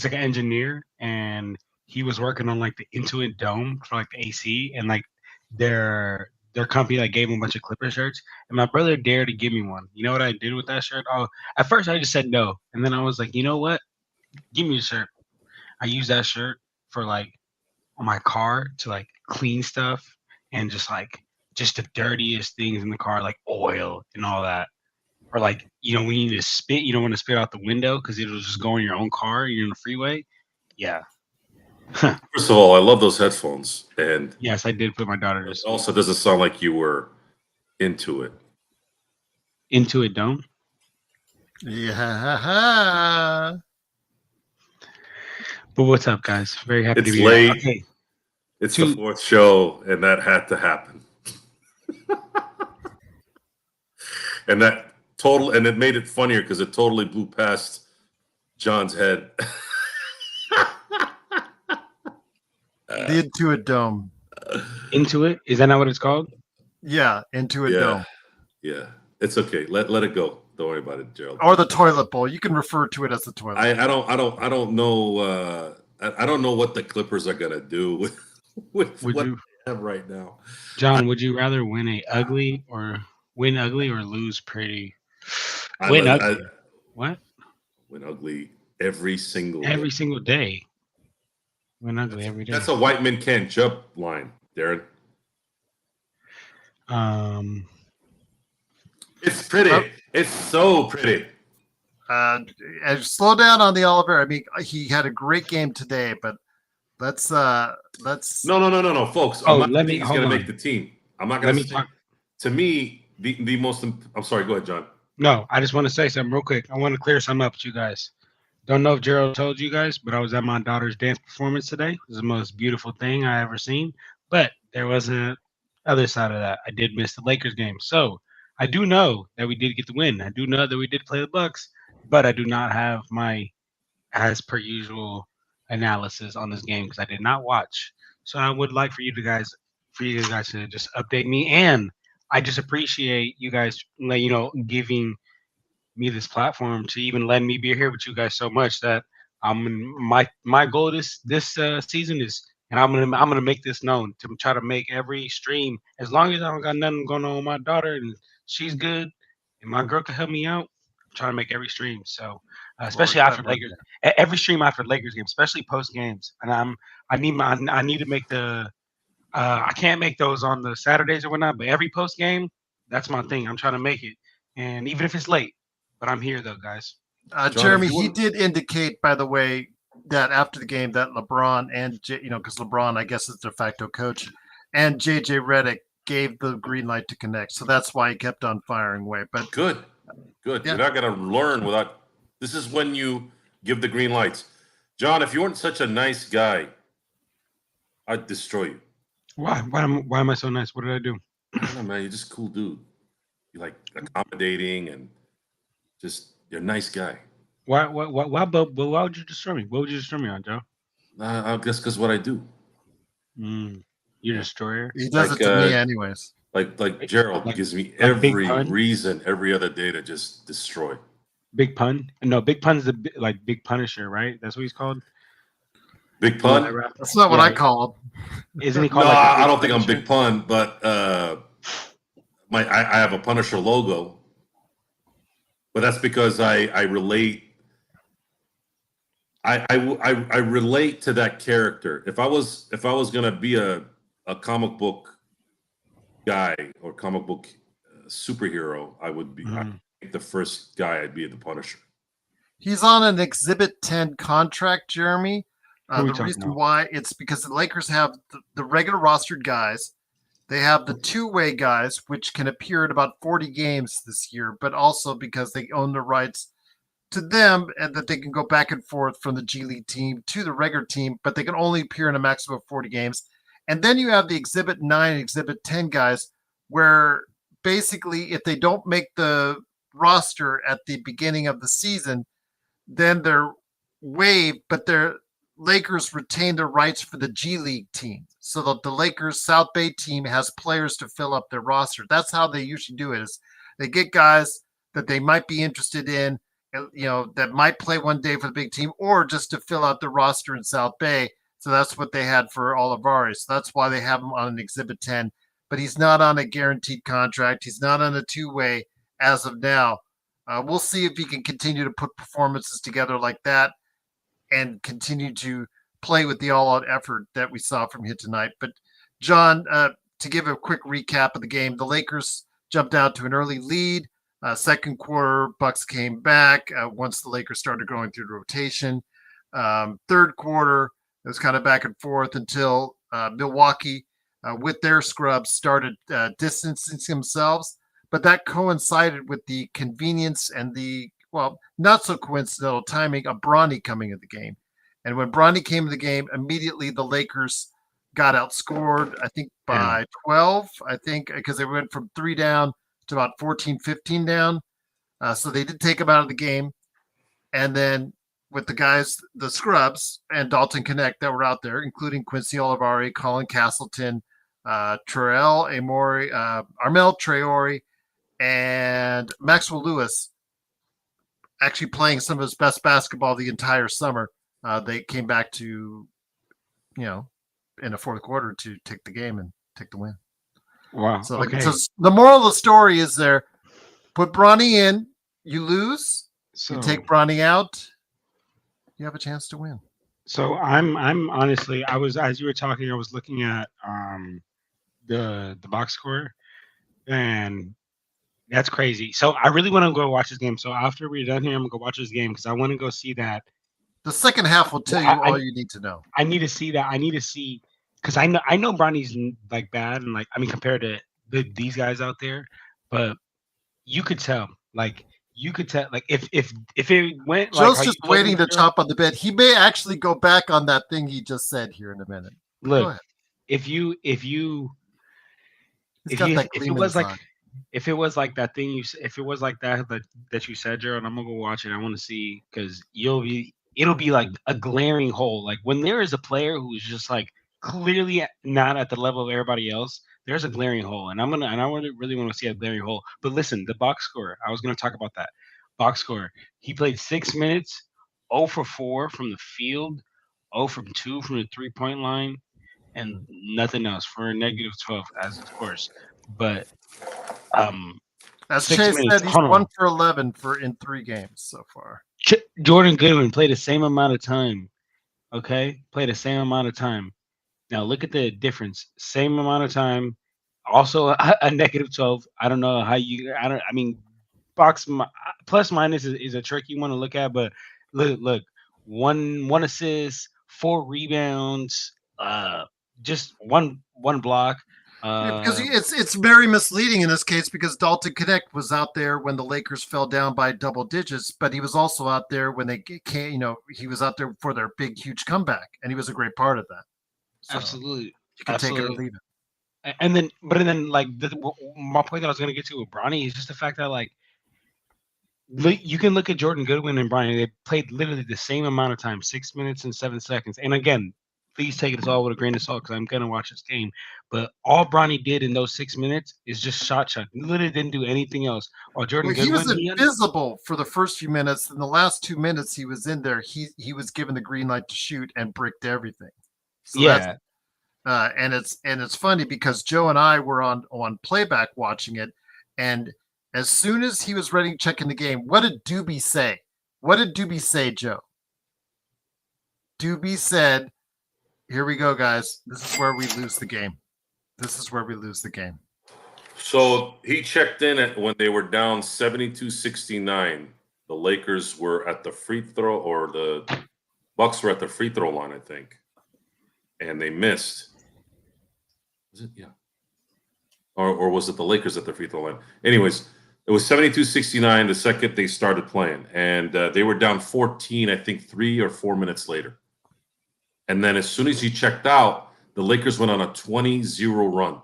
like an engineer, and he was working on like the Intuit Dome for like the AC, and like their company like gave him a bunch of Clipper shirts, and my brother dared to give me one. You know what I did with that shirt? Oh, at first I just said no, and then I was like, you know what? Give me a shirt. I used that shirt for like on my car to like clean stuff and just like just the dirtiest things in the car, like oil and all that. Or like, when you need to spit, you don't want to spit out the window because it'll just go in your own car. You're in the freeway. Yeah. First of all, I love those headphones, and Yes, I did put my daughter to it sleep. also doesn't sound like you were into it. Into it, don't. Yeah. But what's up, guys? Very happy to It's be late. here. Okay. It's the fourth show, and that had to happen. And it made it funnier because it totally blew past John's head. The Intuit Dome. Intuit? Is that not what it's called? Yeah, Intuit Dome. Yeah. It's okay. Let it go. Don't worry about it, Gerald. Or the toilet bowl. You can refer to it as the toilet. I don't know. I don't know what the Clippers are gonna do with what they have right now. John, would you rather win ugly or lose pretty? Ugly. What? Win ugly every single day. Win ugly every day. That's a white man can't jump line, Darren. It's pretty. It's so pretty. Slow down on the Oliver. I mean, he had a great game today, but let's no, folks. He's gonna make the team. I'm not gonna say. To me, the most. I'm sorry. Go ahead, John. No, I just want to say something real quick. I want to clear something up with you guys. Don't know if Gerald told you guys, but I was at my daughter's dance performance today. It was the most beautiful thing I ever seen. But there was a other side of that. I did miss the Lakers game, so I do know that we did get the win. I do know that we did play the Bucks, but I do not have my as per usual analysis on this game because I did not watch. So I would like for you guys to just update me, and I just appreciate you guys, giving me this platform to even letting me be here with you guys so much that my goal this season is, and I'm gonna make this known to try to make every stream, as long as I don't got nothing going on with my daughter and she's good and my girl can help me out. I'm trying to make every stream. So especially after Lakers, every stream after Lakers game, especially post games, and I need to make the. I can't make those on the Saturdays or whatnot, but every post game, that's my thing. I'm trying to make it, and even if it's late, but I'm here though, guys. John, Jeremy, he did indicate, by the way, that after the game that LeBron and because LeBron, I guess, is de facto coach, and JJ Redick gave the green light to connect, so that's why he kept on firing away. But good. Yeah. You're not gonna learn without. This is when you give the green lights, John. If you weren't such a nice guy, I'd destroy you. Why? Why am I so nice? What did I do? I don't know, man. You're just a cool dude. You're like accommodating and just you're a nice guy. Why? But why would you destroy me? What would you destroy me on, Joe? I guess because what I do. You're a destroyer. He does it to me, anyways. Like Gerald gives me every reason every other day to just destroy. Big Pun? No, Big Pun's Big Punisher, right? That's what he's called. Big Pun? That's not what I call him. Isn't he called? No, I don't think I'm Big Pun, but I have a Punisher logo, but that's because I relate. I relate to that character. If I was gonna be a comic book guy or comic book superhero, I would be. I think the first guy I'd be the Punisher. He's on an Exhibit 10 contract, Jeremy. The reason why, it's because the Lakers have the regular rostered guys. They have the two-way guys, which can appear in about 40 games this year, but also because they own the rights to them and that they can go back and forth from the G League team to the regular team, but they can only appear in a maximum of 40 games. And then you have the Exhibit 9 and Exhibit 10 guys, where basically if they don't make the roster at the beginning of the season, then they're waived, but they're Lakers retain their rights for the G League team, so that the Lakers South Bay team has players to fill up their roster. That's how they usually do it. Is they get guys that they might be interested in, that might play one day for the big team, or just to fill out the roster in South Bay. So that's what they had for Olivares. So that's why they have him on an Exhibit 10. But he's not on a guaranteed contract. He's not on a two-way as of now. We'll see if he can continue to put performances together like that and continue to play with the all-out effort that we saw from him tonight. But John, to give a quick recap of the game, the Lakers jumped out to an early lead. Second quarter, Bucks came back once the Lakers started going through the rotation. Third quarter, it was kind of back and forth until Milwaukee, with their scrubs, started distancing themselves. But that coincided with the convenience and the, well, not so coincidental timing of Bronny coming in the game. And when Bronny came in the game, immediately the Lakers got outscored, I think, by 12, because they went from 3 down to about 14, 15 down. So they did take him out of the game. And then with the guys, the scrubs and Dalton Connect that were out there, including Quincy Olivari, Colin Castleton, Terrell Amori, Armel Traore, and Maxwell Lewis, actually playing some of his best basketball the entire summer. They came back to, in the fourth quarter to take the game and take the win. Wow. So, okay. so the moral of the story is there, put Bronny in, you lose. So, you take Bronny out, you have a chance to win. So I'm honestly, I was, as you were talking, I was looking at the box score, and that's crazy. So I really want to go watch this game. So after we're done here, I'm gonna go watch this game because I want to go see that. The second half will tell you all you need to know. I need to see that. I need to see, because I know Bronny's like bad, and like, I mean, compared to these guys out there, but you could tell, like if it went like Joe's just waiting to chop on the bit. He may actually go back on that thing he just said here in a minute. Look, if it was like that thing if it was like that you said, Gerald, I'm gonna go watch it. I want to see, because it'll be like a glaring hole. Like when there is a player who is just like clearly not at the level of everybody else, there's a glaring hole, and I really want to see a glaring hole. But listen, the box score, I was going to talk about that box score. He played 6 minutes, 0 for 4 from the field, 0 from 2 from the 3-point line, and nothing else for a negative 12, as of course. But as Chase said, he's 1 for 11 in 3 games so far. Jordan Goodwin played the same amount of time. Okay, played the same amount of time. Now look at the difference. Same amount of time, also a negative 12. I don't know how I mean, box plus minus is a tricky one to look at, but look, one assist, 4 rebounds, just one block. Because it's very misleading in this case, because Dalton Connect was out there when the Lakers fell down by double digits, but he was also out there when they came. He was out there for their big, huge comeback, and he was a great part of that. So absolutely, you can take it or leave it. And then like my point that I was going to get to with Bronny is just the fact that, like, you can look at Jordan Goodwin and Bronny. They played literally the same amount of time, 6 minutes and 7 seconds. And again, please take it all with a grain of salt, because I'm going to watch this game. But all Bronny did in those 6 minutes is just shot. He literally didn't do anything else. While Jordan Goodwin, he was invisible for the first few minutes. In the last 2 minutes he was in there, he was given the green light to shoot and bricked everything. So yeah. And it's funny because Joe and I were on playback watching it, and as soon as he was ready to check in the game, what did Doobie say? What did Doobie say, Joe? Doobie said, "Here we go, guys. This is where we lose the game. This is where we lose the game." So he checked in when they were down 72-69. The Lakers were at the free throw, or the Bucks were at the free throw line, I think, and they missed. Was it? Yeah. Or was it the Lakers at the free throw line? Anyways, it was 72-69 the second they started playing, and they were down 14, I think 3 or 4 minutes later. And then as soon as he checked out, the Lakers went on a 20-0 run.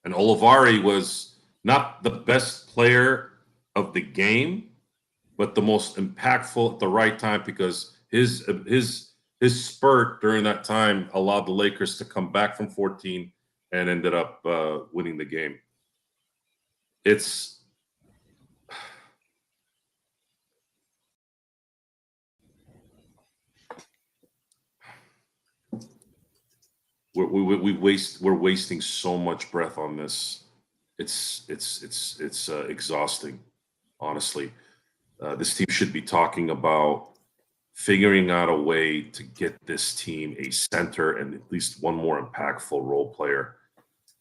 And Olivari was not the best player of the game, but the most impactful at the right time, because his spurt during that time allowed the Lakers to come back from 14 and ended up winning the game. It's we're wasting so much breath on this. It's exhausting, honestly. This team should be talking about figuring out a way to get this team a center and at least one more impactful role player.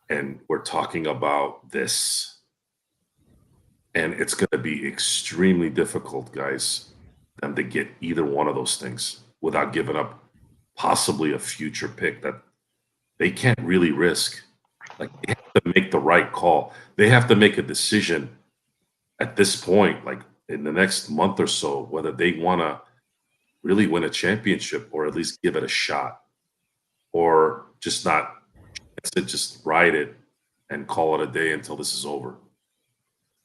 And we're talking about this. And it's going to be extremely difficult, guys, them to get either one of those things without giving up possibly a future pick that they can't really risk. Like, they have to make the right call. They have to make a decision at this point, like in the next month or so, whether they want to really win a championship or at least give it a shot, or just not, just ride it and call it a day until this is over.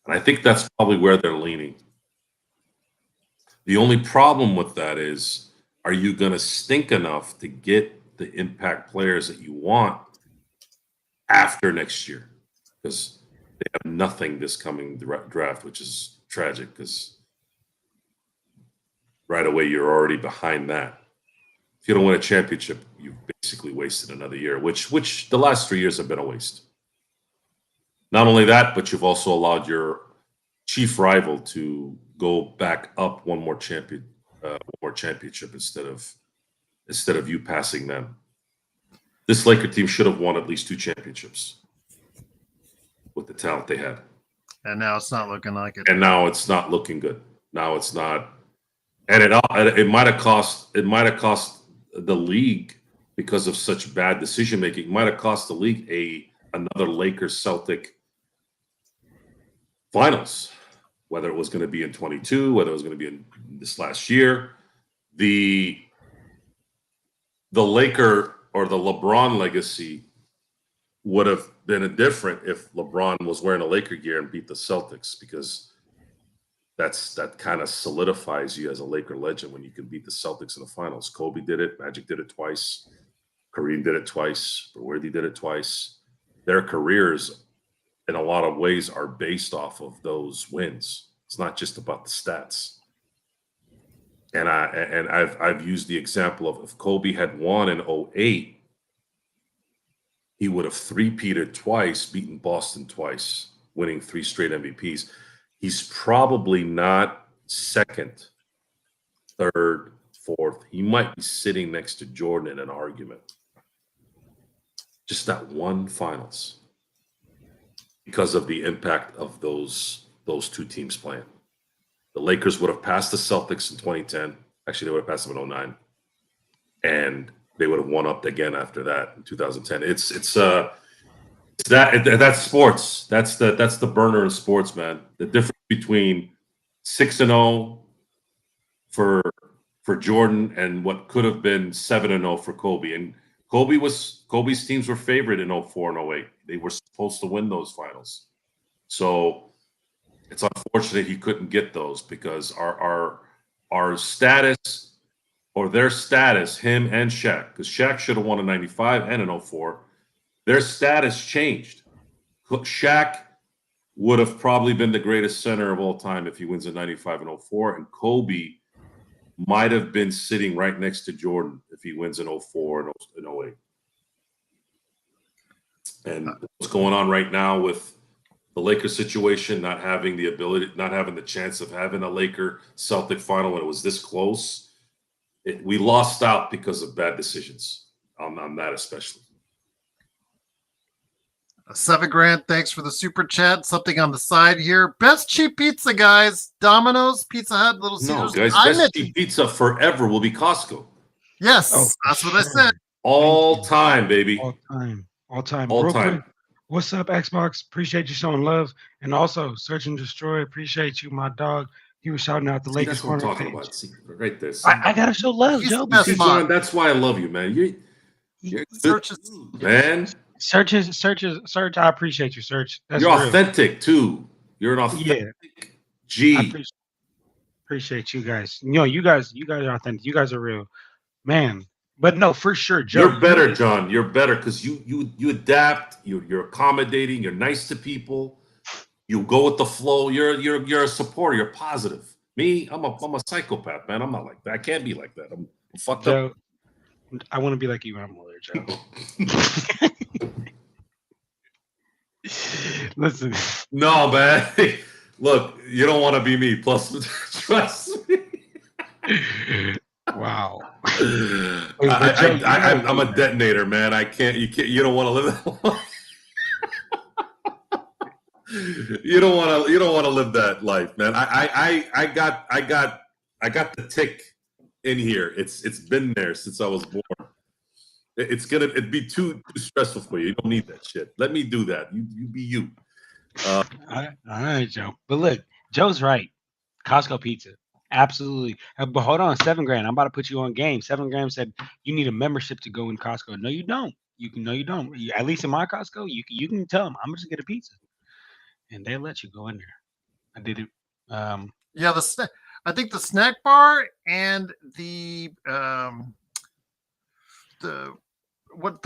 And I think that's probably where they're leaning. The only problem with that is, are you going to stink enough to get the impact players that you want after next year? Because they have nothing this coming draft, which is tragic because right away you're already behind that. If you don't win a championship, you've basically wasted another year, which the last 3 years have been a waste. Not only that, but you've also allowed your chief rival to go back up one more championship instead of you passing them. This Laker team should have won at least 2 championships with the talent they had. And now it's not looking like it. And now it's not looking good. Now it's not, and it might have cost the league, because of such bad decision making. It might have cost the league another Lakers Celtic finals, whether it was going to be in 22, whether it was going to be in this last year. The Laker or the LeBron legacy would have been different if LeBron was wearing a Laker gear and beat the Celtics, because that kind of solidifies you as a Laker legend when you can beat the Celtics in the finals. Kobe did it, Magic did it twice, Kareem did it twice, Worthy did it twice. Their careers, in a lot of ways, are based off of those wins. It's not just about the stats. And I've used the example of, if Kobe had won in 2008, he would have three-peated twice, beaten Boston twice, winning 3 straight MVPs. He's probably not second, third, fourth. He might be sitting next to Jordan in an argument. Just that one finals, because of the impact of those 2 teams playing. The Lakers would have passed the Celtics in 2010. Actually, they would have passed them in 2009. And they would have won up again after that in 2010. That's sports. That's the burner in sports, man. The difference between 6-0 for Jordan and what could have been 7-0 for Kobe. And Kobe's teams were favored in 04 and 08. They were supposed to win those finals. So it's unfortunate he couldn't get those, because our status, or their status, him and Shaq, because Shaq should have won in 95 and in 04. Their status changed. Shaq would have probably been the greatest center of all time if he wins in 95 and 04, and Kobe might have been sitting right next to Jordan if he wins in 04 and 08. And what's going on right now with the Lakers situation, not having the chance of having a Laker Celtic final when it was this close, we lost out because of bad decisions on that especially. 7 grand, thanks for the super chat. Something on the side here. Best cheap pizza, guys. Domino's, Pizza Hut, Little Caesars. No, guys, best cheap pizza forever will be Costco. Yes, that's what I said. All time, baby. All time. What's up, Xbox? Appreciate you showing love. And also, Search and Destroy, appreciate you, my dog. He was shouting out the Lakers. That's what I'm talking about. See, right there. I gotta show love, Joe. John, that's why I love you, man. You're Search, man. Search. I appreciate you, Search. You're authentic too. You're an authentic G. I appreciate you guys. You guys are authentic. You guys are real, man. But no, for sure, Joe. You're better, John. You're better because you adapt. You're accommodating. You're nice to people. You go with the flow. You're a supporter. You're positive. Me, I'm a psychopath, man. I'm not like that. I can't be like that. I'm fucked Joe, up. I want to be like you when I'm older, Joe. Listen. No, man. Look, you don't want to be me. Plus, trust me. Wow. But Joe, I'm a detonator, man. I can't. You can't. You don't want to live that life. You don't want to. You don't want to live that life, man. I got the tick in here. It's been there since I was born. It'd be too stressful for you. You don't need that shit. Let me do that. You be you. all right, Joe. But look, Joe's right. Costco pizza. Absolutely. But hold on, $7,000. I'm about to put you on game. $7,000 said you need a membership to go in Costco. No, you don't. You don't. At least in my Costco, you can tell them I'm just gonna get a pizza, and they'll let you go in there. I did it. Yeah, I think the snack bar and the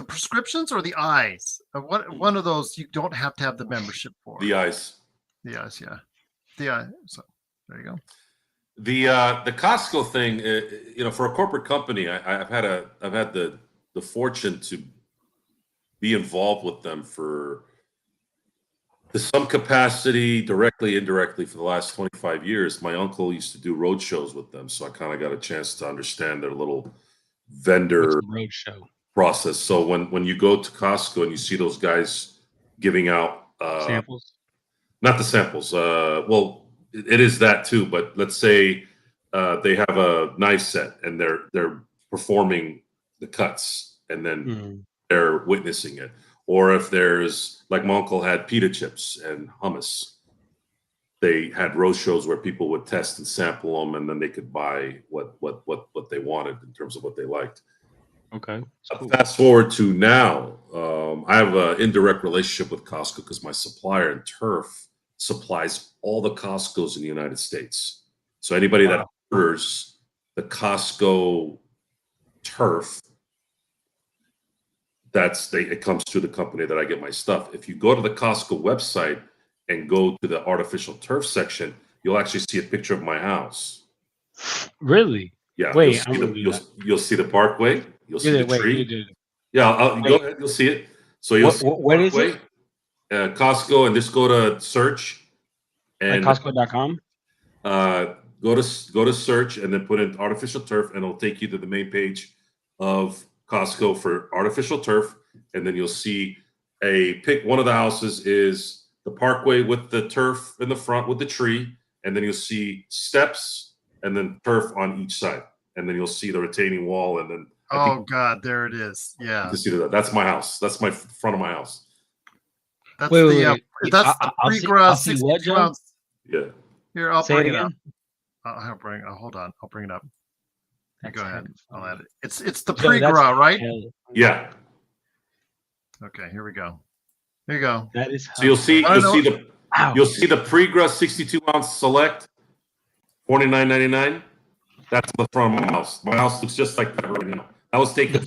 prescriptions or the eyes. One of those you don't have to have the membership for. The eyes. The eyes, yeah. The eye. So there you go. The Costco thing, for a corporate company, I've had the fortune to be involved with them to some capacity, directly, indirectly, for the last 25 years. My uncle used to do road shows with them, so I kind of got a chance to understand their little vendor road show process. So when you go to Costco and you see those guys giving out samples, not the samples, well, it is that too, but let's say they have a knife set and they're performing the cuts and then they're witnessing it. Or if there's, like my uncle had pita chips and hummus, they had road shows where people would test and sample them, and then they could buy what they wanted in terms of what they liked. Okay. Cool. Fast forward to now, I have an indirect relationship with Costco because my supplier in turf supplies all the Costcos in the United States. So anybody that orders the Costco turf, it comes to the company that I get my stuff. If you go to the Costco website and go to the artificial turf section, you'll actually see a picture of my house. Really? Yeah. Wait, you'll see the parkway. You'll see the tree. Yeah, go ahead. You'll see it. So you'll see what is it? Costco, and just go to search and like Costco.com. Go to search and then put in artificial turf, and it'll take you to the main page of Costco for artificial turf, and then you'll see one of the houses is the parkway with the turf in the front with the tree, and then you'll see steps and then turf on each side, and then you'll see the retaining wall, and then God, there it is. Yeah, you can see that. That's my house. That's my front of my house. That's wait. That's the pre-gras 62 ounce. Yeah. Here, I'll Say bring it it again. up. Hold on. I'll bring it up. Go ahead. I'll add it. It's the Joe, pre-gras, right? Yeah. Okay, here we go. Here you go. That is so you'll see the pre-gras 62 ounce select, $49.99. That's the front of my house. My house looks just like that right now. That was taken the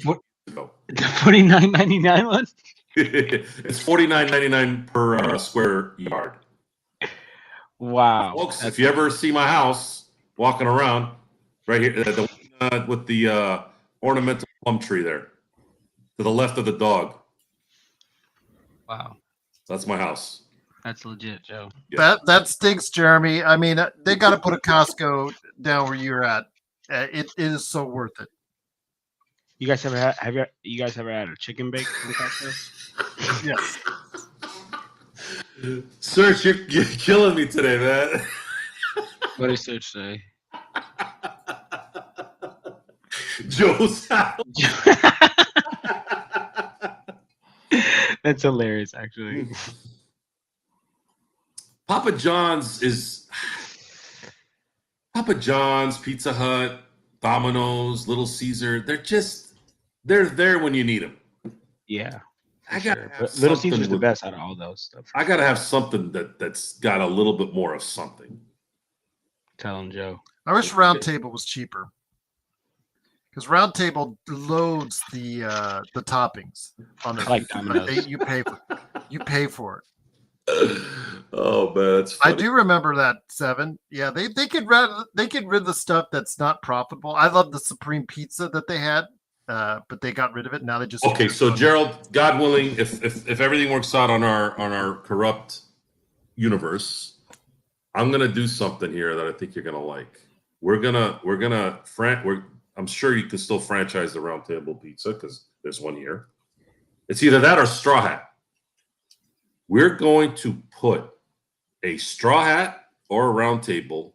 $49.99 one. It's $49.99 per square yard. Wow, folks! If you ever see my house walking around, right here, the one with the ornamental plum tree there, to the left of the dog. Wow, that's my house. That's legit, Joe. Yeah. That stinks, Jeremy. I mean, they got to put a Costco down where you're at. It is so worth it. You guys ever had a chicken bake from Costco? Yes. Search, you're killing me today, man. What did Search say? Joe's house. That's hilarious, actually. Papa John's, Pizza Hut, Domino's, Little Caesar. They're there when you need them. Yeah. Little Caesar's the best out of all those stuff. I gotta have something that's got a little bit more of something. Tell him, Joe. I wish Round Table was cheaper, because Round Table loads the toppings on their like Domino's. You pay for it. Oh man, that's funny. I do remember that, Seven. Yeah, they get rid of the stuff that's not profitable. I love the Supreme Pizza that they had. But they got rid of it. Now they just okay. So Gerald, God willing, if everything works out on our corrupt universe, I'm gonna do something here that I think you're gonna like. I'm I'm sure you can still franchise the Round Table Pizza because there's one here. It's either that or straw hat. We're going to put a straw hat or a Round Table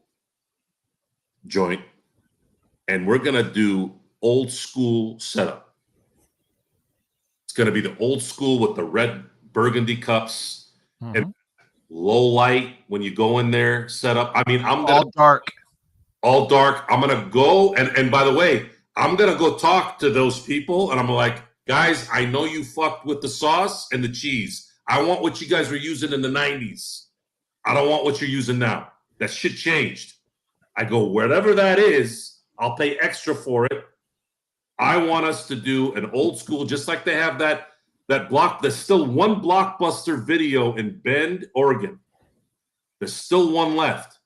joint, and we're going to do old school setup. It's going to be the old school with the red burgundy cups and low light when you go in there setup. I mean, I'm going to all dark. I'm going to go. And by the way, I'm going to go talk to those people. And I'm like, guys, I know you fucked with the sauce and the cheese. I want what you guys were using in the 90s. I don't want what you're using now. That shit changed. I go, whatever that is, I'll pay extra for it. I want us to do an old school, just like they have that block. There's still one Blockbuster Video in Bend, Oregon. There's still one left.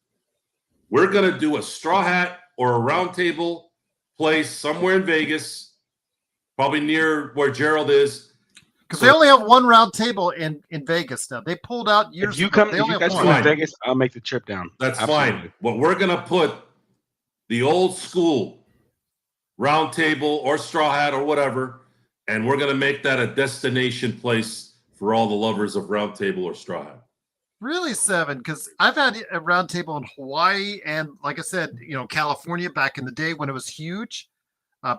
We're going to do a straw hat or a Round Table place somewhere in Vegas, probably near where Gerald is. Because they only have one Round Table in Vegas now. They pulled out years ago. If you guys come to Vegas, I'll make the trip down. That's fine. But we're going to put the old school Round Table or straw hat or whatever, and we're going to make that a destination place for all the lovers of Round Table or straw hat. Really, Seven? Because I've had a Round Table in Hawaii and, like I said, California back in the day when it was huge,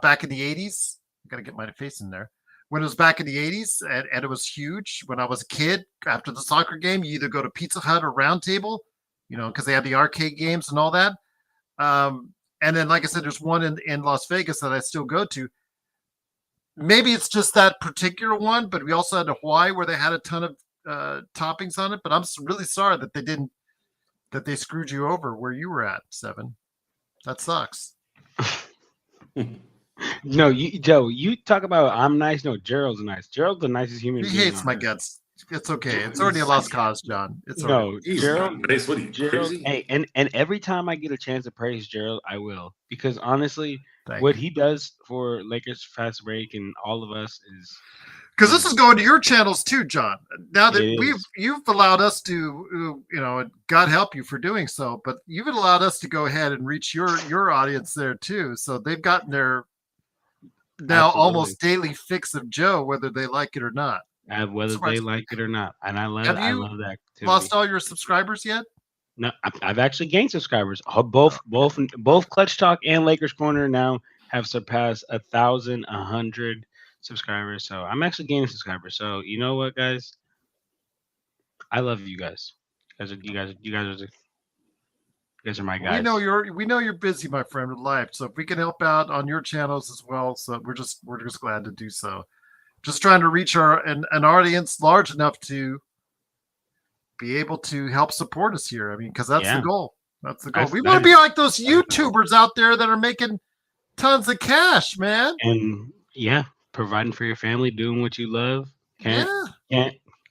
back in the 80s. I got to get my face in there. When it was back in the 80s and it was huge. When I was a kid, after the soccer game, you either go to Pizza Hut or Round Table, because they had the arcade games and all that. And then, like I said, there's one in Las Vegas that I still go to. Maybe it's just that particular one, but we also had Hawaii where they had a ton of toppings on it. But I'm really sorry that they screwed you over where you were at, Seven. That sucks. No, Joe, you talk about I'm nice. No, Gerald's nice. Gerald's the nicest human being. He hates my guts. It's okay. It's already a lost cause, John. It's no, okay. Gerald. Nice. What are you, Gerald, crazy? hey, and every time I get a chance to praise Gerald, I will, because honestly, Thank what you. he does for Lakers Fast Break and all of us is because this is going to your channels too, John. Now that It you've allowed us to, God help you for doing so, but you've allowed us to go ahead and reach your audience there too. So they've gotten their now Absolutely. almost daily fix of Joe, whether they like it or not. whether they like it or not, and I love that. Lost all your subscribers yet? No, I've actually gained subscribers. Both Clutch Talk and Lakers Corner now have surpassed 1,100 subscribers. So I'm actually gaining subscribers. So you know what, guys? I love you guys. You guys are my guys. We know you're busy, my friend, with life. So if we can help out on your channels as well, so we're just glad to do so. Just trying to reach an audience large enough to be able to help support us here. I mean, because that's the goal. That's the goal. We want to be like those YouTubers out there that are making tons of cash, man. And providing for your family, doing what you love. Can't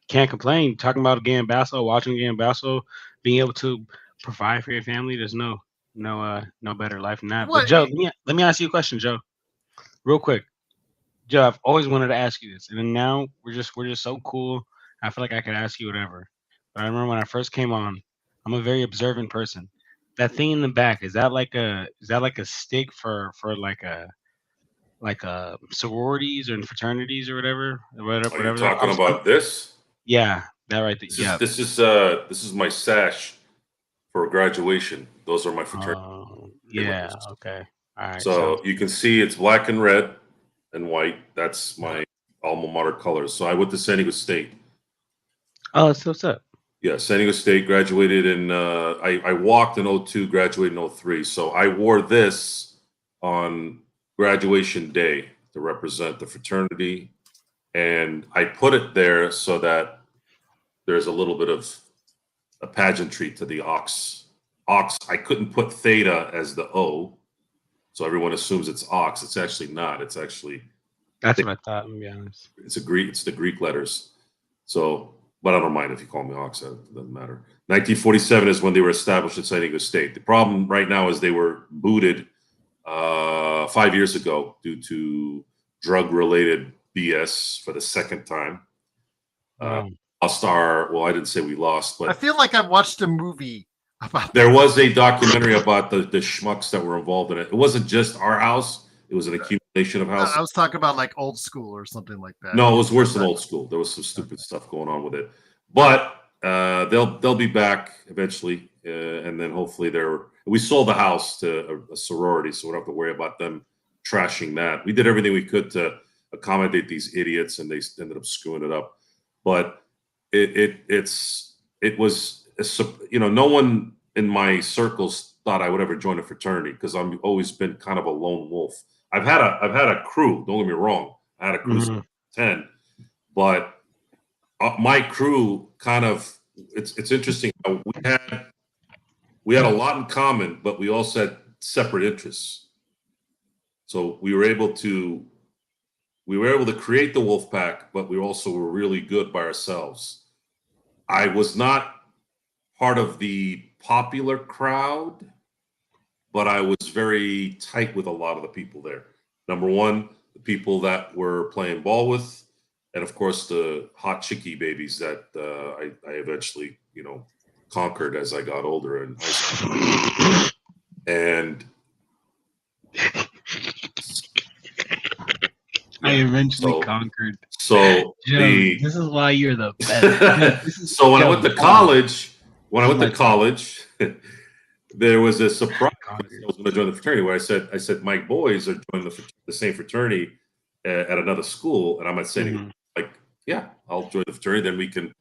complain. Talking about getting basketball, watching getting basketball, being able to provide for your family. There's no better life than that. But Joe, let me ask you a question, Joe, real quick. Joe, I've always wanted to ask you this, and then now we're just so cool. I feel like I could ask you whatever. But I remember when I first came on, I'm a very observant person. That thing in the back, is that like a stick for like a sororities or fraternities or whatever? Are you talking about this? Yeah, that right there. This is my sash for graduation. Those are my fraternity. Yeah. Okay. All right. So you can see it's black and red and white. That's my alma mater colors. So I went to San Diego State. Oh, so what's up? Yeah, San Diego State, graduated in I walked in 02, graduated in 03. So I wore this on graduation day to represent the fraternity, and I put it there so that there's a little bit of a pageantry to the ox. I couldn't put theta as the O, so everyone assumes it's ox. It's actually not. It's actually that's what I thought. To be honest, it's the Greek letters. So, but I don't mind if you call me ox. It doesn't matter. 1947 is when they were established at San Diego State. The problem right now is they were booted 5 years ago due to drug-related BS for the second time. Lost well, I didn't say we lost, but I feel like I've watched a movie about. There was a documentary about the schmucks that were involved in it. It wasn't just our house, It was an accumulation of houses. I was talking about like old school or something like that. No, it was worse than old school. There was some stupid stuff going on with it, but they'll be back eventually, and then hopefully we sold the house to a sorority, so we don't have to worry about them trashing that. We did everything we could to accommodate these idiots, and they ended up screwing it up. But it was no one in my circles thought I would ever join a fraternity because I've always been kind of a lone wolf. I've had a crew. Don't get me wrong. I had a crew Mhm. 10, but my crew kind of it's interesting. We had a lot in common, but we also had separate interests. So we were able to create the wolf pack, but we also were really good by ourselves. I was not part of the popular crowd, but I was very tight with a lot of the people there. Number one, the people that were playing ball with, and of course the hot chickie babies that I eventually, conquered as I got older in high school. And I eventually so- conquered. so Joe, this is why you're the best. so when I Joe, went to hold on. college, there was a surprise. I Conquered. was going to join the fraternity where I said my boys are joining the same fraternity at another school, and I'm not saying Mhm. like, yeah, I'll join the fraternity. Then we can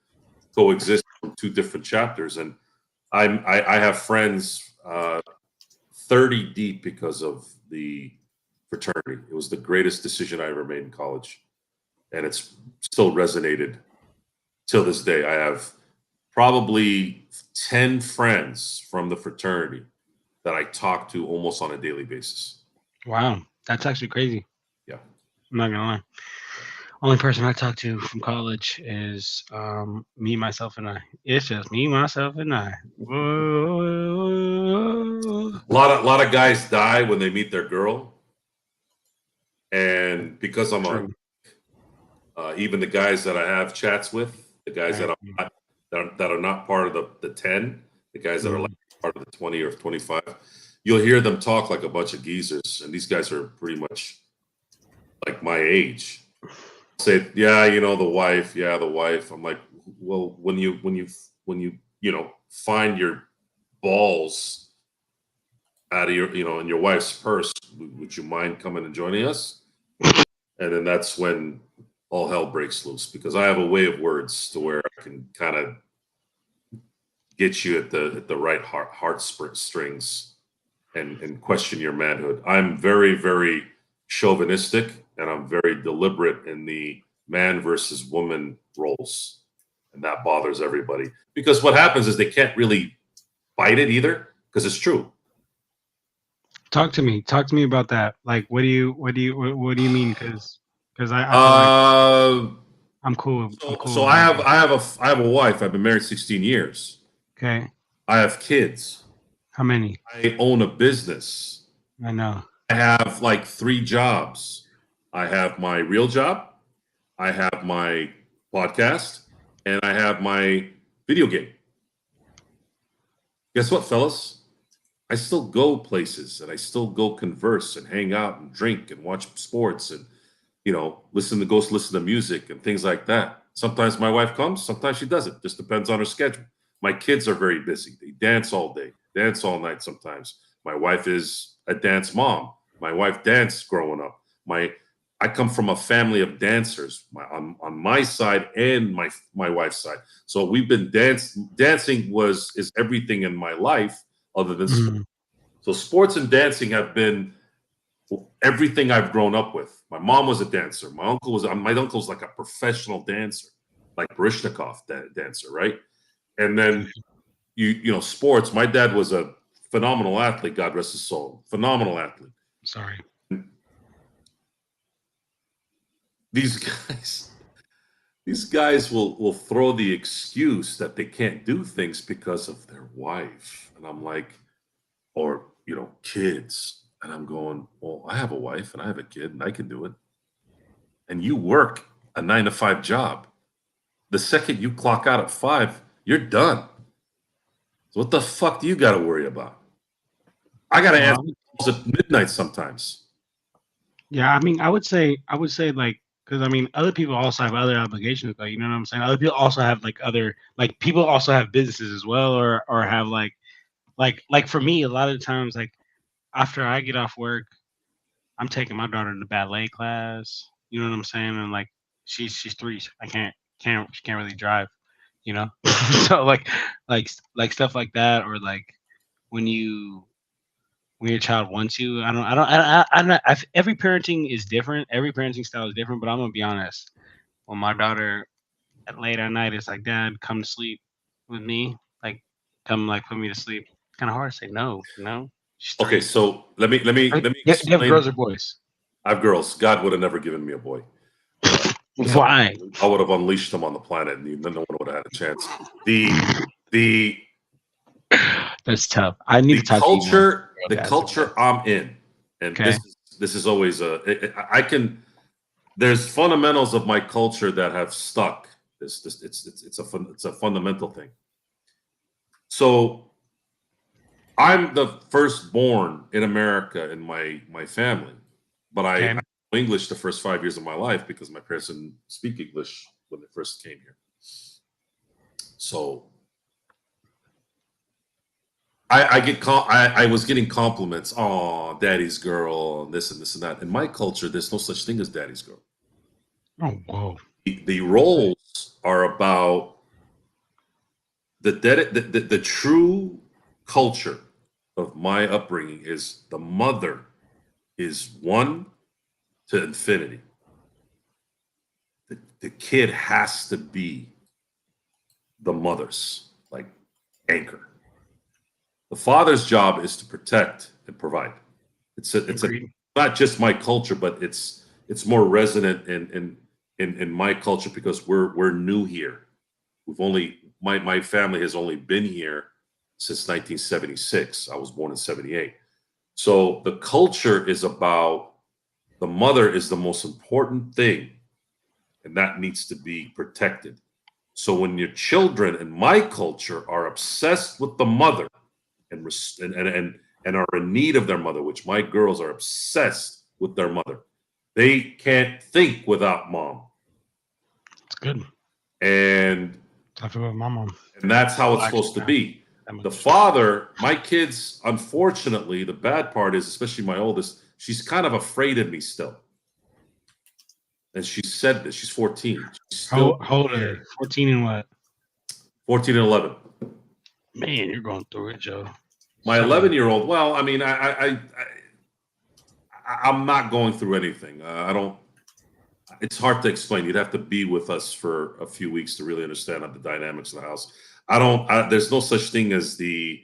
coexist from two different chapters. And I have friends 30 deep because of the fraternity. It was the greatest decision I ever made in college, and it's still resonated till this day. I have probably 10 friends from the fraternity that I talk to almost on a daily basis. Wow, that's actually crazy. Yeah. I'm not gonna lie. Only person I talk to from college is me, myself, and I. It's just me, myself, and I. Whoa. A lot of guys die when they meet their girl, and because I'm True. even the guys that I have chats with, the guys Right. that are not part of the 10, the guys that are Mhm. like part of the 20 or 25, you'll hear them talk like a bunch of geezers, and these guys are pretty much like my age. Say, yeah, the wife, yeah, the wife. I'm like, well, when you find your balls out of your in your wife's purse, would you mind coming and joining us? And then that's when all hell breaks loose, because I have a way of words to where I can kind of get you at the right heart strings and question your manhood. I'm very, very chauvinistic, and I'm very deliberate in the man versus woman roles, and that bothers everybody, because what happens is they can't really fight it either, because it's true. Talk to me. Talk to me about that. Like, what do you mean? Because I feel like I'm cool. So I have a wife. I've been married 16 years. Okay. I have kids. How many? I own a business. I know. I have like 3 jobs. I have my real job, I have my podcast, and I have my video game. Guess what, fellas? I still go places, and I still go converse and hang out and drink and watch sports and listen to music and things like that. Sometimes my wife comes, sometimes she doesn't. Just depends on her schedule. My kids are very busy. They dance all day, dance all night sometimes. My wife is a dance mom. My wife danced growing up. I come from a family of dancers on my side and my wife's side. So we've been dancing is everything in my life other than sports. Mhm. So sports and dancing have been everything I've grown up with. My mom was a dancer. My uncle's like a professional dancer, like Barishnikov dancer, right? And then sports. My dad was a phenomenal athlete. God rest his soul. Phenomenal athlete. Sorry. These guys will throw the excuse that they can't do things because of their wife, and I'm like, or kids. And I'm going, well, I have a wife and I have a kid and I can do it. And you work a 9 to 5 job. The second you clock out at 5, you're done. So what the fuck do you got to worry about? I got to answer calls at midnight sometimes. Yeah, I mean, I would say like, because I mean, other people also have other obligations, like, you know what I'm saying? Other people also have like other, like, people also have businesses as well, or have like for me, a lot of the times, like, after I get off work, I'm taking my daughter to ballet class. You know what I'm saying? And like, she's 3. She can't really drive. You know, so like stuff like that, or like when you when your child wants you. I'm not. Every parenting is different. Every parenting style is different. But I'm gonna be honest. When my daughter at late at night is like, "Dad, come to sleep with me," like, come like put me to sleep. Kind of hard to say no. You know, she's Okay, 3. so let me Do you have explain. girls or boys? I have girls. God would have never given me a boy. Why? I would have unleashed them on the planet, and no one would have had a chance. The That's tough. I need to the talk to you more. culture Girl the dads, okay. culture I'm in, and Okay. this is always I can. There's fundamentals of my culture that have stuck. It's a fundamental thing. So I'm the firstborn in America in my family, but I Okay. know English the first 5 years of my life because my parents didn't speak English when they first came here. So I was getting compliments. Oh, daddy's girl, and this and that. In my culture, there's no such thing as daddy's girl. Oh, whoa. The roles are about the true culture of my upbringing is the mother is one to infinity. The kid has to be the mother's like anchor. The father's job is to protect and provide. It's Agreed. not just my culture, but it's more resonant in my culture because we're new here. We've only my family has only been here since 1976. I was born in 78. So the culture is about the mother is the most important thing, and that needs to be protected. So when your children in my culture are obsessed with the mother and and are in need of their mother, which my girls are obsessed with their mother, they can't think without mom, It's good. and I feel with my mom. that's how Well, it's actually, supposed to not be. that The much. father, my kids, unfortunately, the bad part is, especially my oldest, she's kind of afraid of me still. And she said that she's 14. She's still How old are they? scared. 14 and what? 14 and 11. Man, you're going through it, Joe. My Tell me. 11-year-old, well, I mean, I'm not going through anything. I don't. It's hard to explain. You'd have to be with us for a few weeks to really understand the dynamics of the house. I don't. There's no such thing as the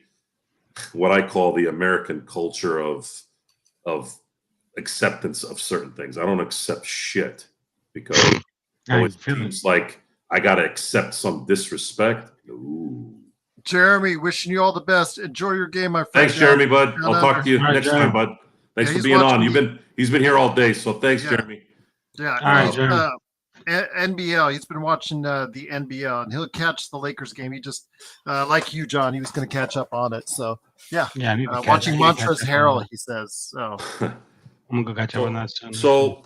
what I call the American culture of acceptance of certain things. I don't accept shit because it I always feel it. seems like I got to accept some disrespect. Ooh. Jeremy, wishing you all the best. Enjoy your game, my friend. Thanks, Jeremy, bud. Down I'll talk under. to you All right, next Jeremy. time, bud. Thanks Yeah, for he's being on. watching. He's been here all day, so thanks, Yeah. Jeremy. Yeah, All right, he's, Jeremy. NBL. He's been watching the NBL, and he'll catch the Lakers game. He just, like you, John, he was going to catch up on it. So, yeah, Yeah, I need to catch. watching I need to catch Montrezl up on Harrell, that. he says. So, I'm gonna go catch up on that soon. So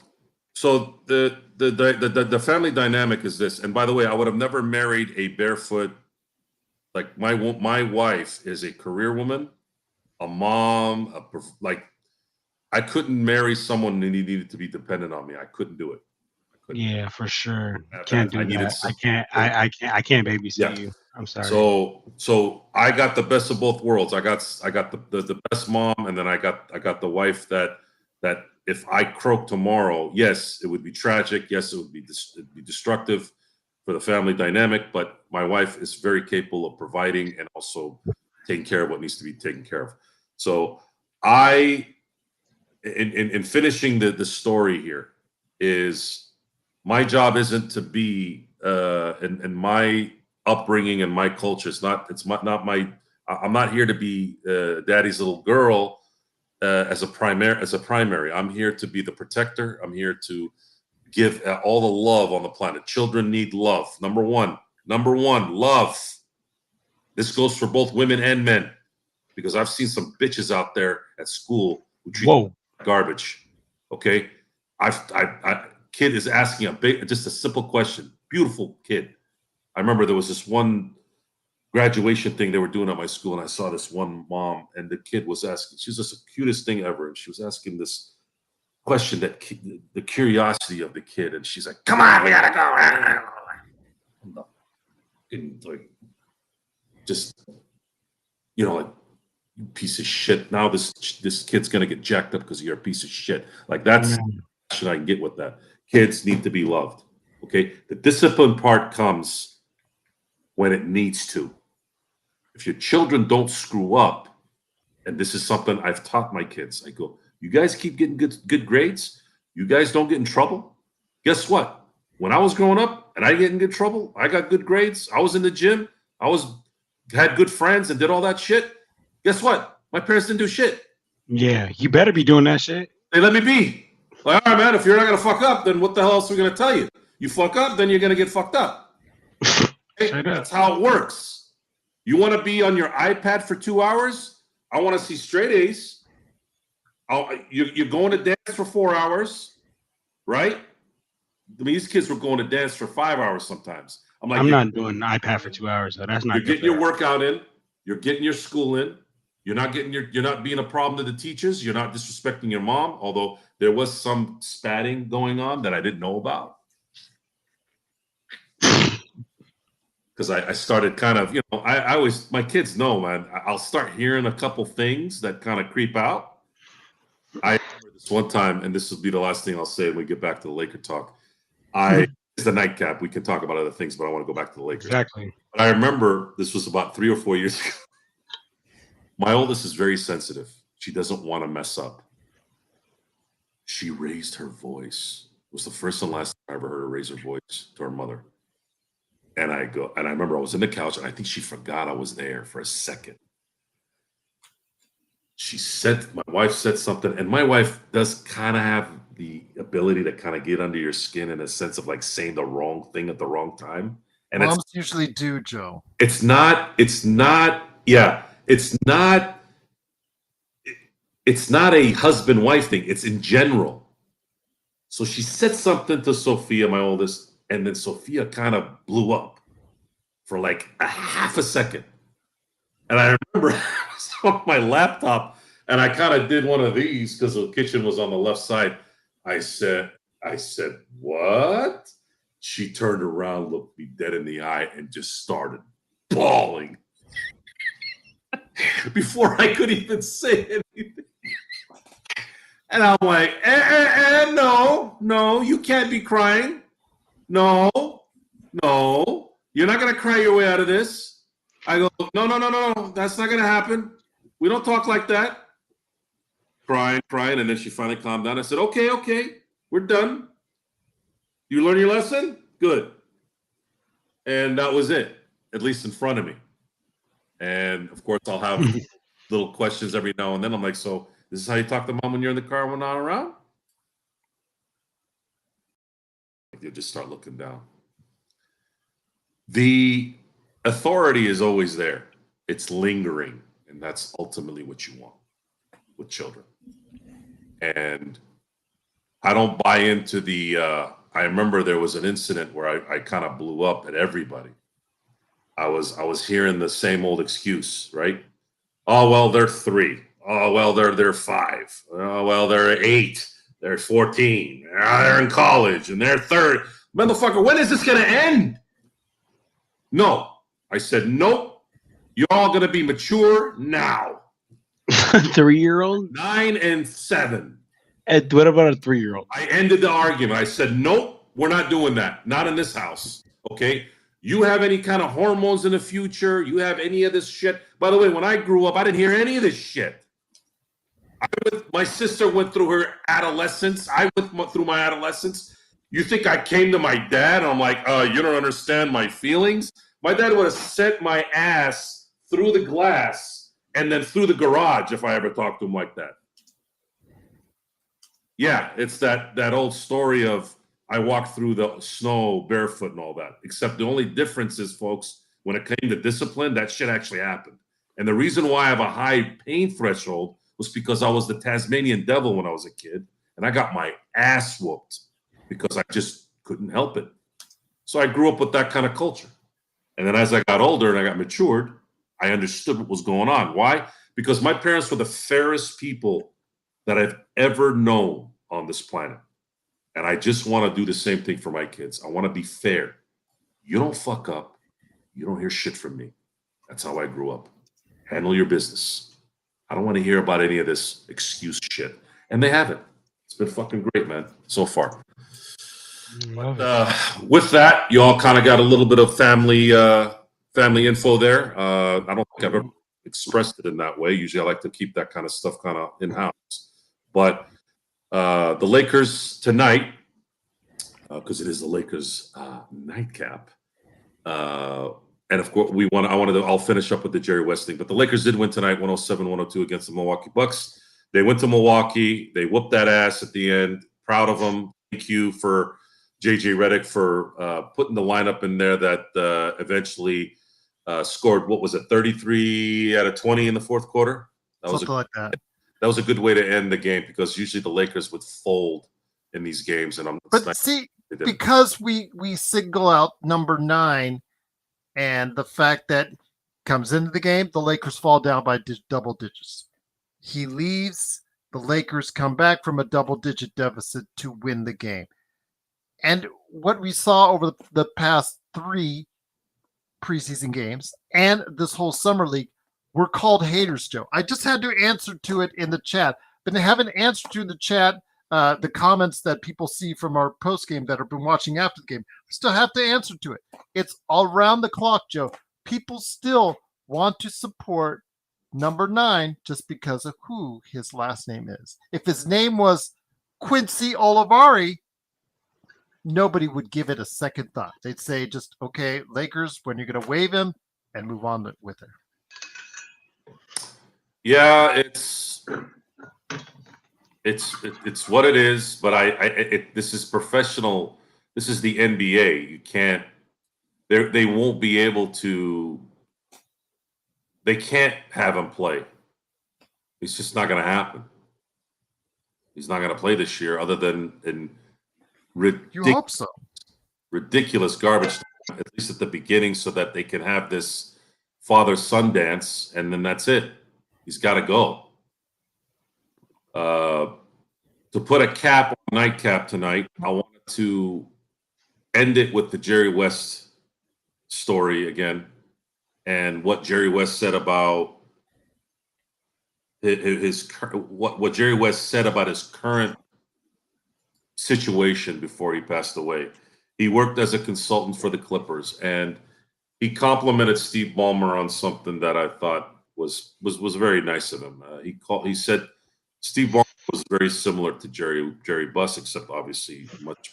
the family dynamic is this. And by the way, I would have never married a barefoot. Like my wife is a career woman, a mom, like I couldn't marry someone who needed to be dependent on me. I couldn't do it. I couldn't. Yeah, for sure. Can't I do needed that. I some. can't. I can't babysit Yeah. you. I'm sorry. So I got the best of both worlds. I got the best mom, and then I got the wife that if I croak tomorrow, yes, it would be tragic. Yes, it'd be destructive for the family dynamic. But my wife is very capable of providing and also taking care of what needs to be taken care of. So I, in finishing the story here, is my job isn't to be in my upbringing and my culture. Not my. I'm not here to be daddy's little girl as a primary. I'm here to be the protector. I'm here to give all the love on the planet. Children need love. Number one, love. This goes for both women and men because I've seen some bitches out there at school who treat Whoa. garbage. Okay, Kid is asking just a simple question. Beautiful kid. I remember there was this one graduation thing they were doing at my school, and I saw this one mom, and the kid was asking. She was just the cutest thing ever, and she was asking this question that the curiosity of the kid, and she's like, "Come on, we gotta go." And like, just like, you piece of shit. Now this kid's gonna get jacked up because you're a piece of shit. Like that's I can get with that. Kids need to be loved. Okay, the discipline part comes when it needs to. If your children don't screw up, and this is something I've taught my kids, I go, you guys keep getting good grades, you guys don't get in trouble. Guess what? When I was growing up and I get in good trouble, I got good grades, I was in the gym, had good friends and did all that shit. Guess what? My parents didn't do shit. Yeah, you better be doing that shit. They let me be. Like, all right, man, if you're not going to fuck up, then what the hell else are we going to tell you? You fuck up, then you're going to get fucked up. Okay? That's how it works. You want to be on your iPad for 2 hours? I want to see straight A's. You're going to dance for 4 hours, right? I mean, these kids were going to dance for 5 hours sometimes. I'm like, I'm not doing an iPad for 2 hours, so that's not. You're getting your workout in. You're getting your school in. You're not being a problem to the teachers. You're not disrespecting your mom, although there was some spatting going on that I didn't know about. Because I started kind of, I always, my kids know, man, I'll start hearing a couple things that kind of creep out. I remember this one time, and this will be the last thing I'll say when we get back to the Laker talk. It's the Nightcap. We can talk about other things, but I want to go back to the Lakers. Exactly. But I remember this was about 3 or 4 years ago. My oldest is very sensitive. She doesn't want to mess up. She raised her voice. It was the first and last time I ever heard her raise her voice to her mother. And I remember I was in the couch, and I think she forgot I was there for a second. My wife said something, and my wife does kind of have the ability to kind of get under your skin in a sense of like saying the wrong thing at the wrong time. And moms usually do, Joe. It's not a husband-wife thing. It's in general. So she said something to Sophia, my oldest, and then Sophia kind of blew up for like a half a second. And I remember I was on my laptop, and I kind of did one of these because the kitchen was on the left side. I said, what? She turned around, looked me dead in the eye, and just started bawling. Before I could even say anything. And I'm like, no, you can't be crying. No, you're not going to cry your way out of this. I go, no, that's not going to happen. We don't talk like that. Crying, and then she finally calmed down. I said, okay, we're done. You learn your lesson? Good. And that was it, at least in front of me. And of course, I'll have little questions every now and then. I'm like, so this is how you talk to mom when you're in the car when I'm not around? You'll just start looking down. The authority is always there. It's lingering. And that's ultimately what you want with children. And I don't buy into I remember there was an incident where I kind of blew up at everybody. I was hearing the same old excuse, right? Oh, well, they're 3. Oh, well, they're 5. Oh, well, they're 8. They're 14. They're in college and they're 3rd. Motherfucker, when is this going to end? No. I said, nope. You're all going to be mature now. 3-year-old? 9 and 7. And what about a 3-year-old? I ended the argument. I said, nope, we're not doing that. Not in this house. Okay? You have any kind of hormones in the future? You have any of this shit? By the way, when I grew up, I didn't hear any of this shit. My sister went through her adolescence. I went through my adolescence. You think I came to my dad and I'm like, you don't understand my feelings? My dad would have sent my ass through the glass and then through the garage if I ever talked to him like that. Yeah, it's that old story of I walked through the snow barefoot and all that. Except the only difference is, folks, when it came to discipline, that shit actually happened. And the reason why I have a high pain threshold was because I was the Tasmanian devil when I was a kid. and I got my ass whooped because I just couldn't help it. So I grew up with that kind of culture. And then as I got older and I got matured, I understood what was going on. Why? Because my parents were the fairest people that I've ever known on this planet. And I just want to do the same thing for my kids. I want to be fair. You don't fuck up. You don't hear shit from me. That's how I grew up. Handle your business. I don't want to hear about any of this excuse shit. And they haven't. It's been fucking great, man, so far. With that, you all kind of got a little bit of family info there. I don't think I've ever expressed it in that way. Usually I like to keep that kind of stuff kind of in-house. But the Lakers tonight, because it is the Lakers nightcap, and of course I'll finish up with the Jerry West thing. But the Lakers did win tonight, 107-102 against the Milwaukee Bucks. They went to Milwaukee. They whooped that ass at the end. Proud of them. Thank you for JJ Redick for putting the lineup in there that eventually scored, what was it, 33 out of 20 in the fourth quarter? Something like that. That was a good way to end the game because usually the Lakers would fold in these games. But see, because we single out number 9 and the fact that comes into the game, the Lakers fall down by double digits. He leaves, the Lakers come back from a double-digit deficit to win the game. And what we saw over the past 3 preseason games and this whole summer league were called haters, Joe. I just had to answer to it in the chat, but I haven't answered to in the chat the comments that people see from our post game that have been watching after the game. I still have to answer to it. It's all around the clock, Joe. People still want to support number 9 just because of who his last name is. If his name was Quincy Olivari, nobody would give it a second thought. They'd say just, okay, Lakers, when you're going to waive him and move on with it. Yeah, it's what it is, but this is professional. This is the NBA. You can't. They won't be able to. They can't have him play. It's just not going to happen. He's not going to play this year, other than in you hope so. Ridiculous garbage, at least at the beginning, so that they can have this father-son dance, and then that's it. He's got to go. To put a cap on Nightcap tonight, I wanted to end it with the Jerry West story again, and what Jerry West said about what Jerry West said about his current situation before he passed away. He worked as a consultant for the Clippers, and he complimented Steve Ballmer on something that I thought was very nice of him. He said Steve Ballmer was very similar to Jerry Buss, except obviously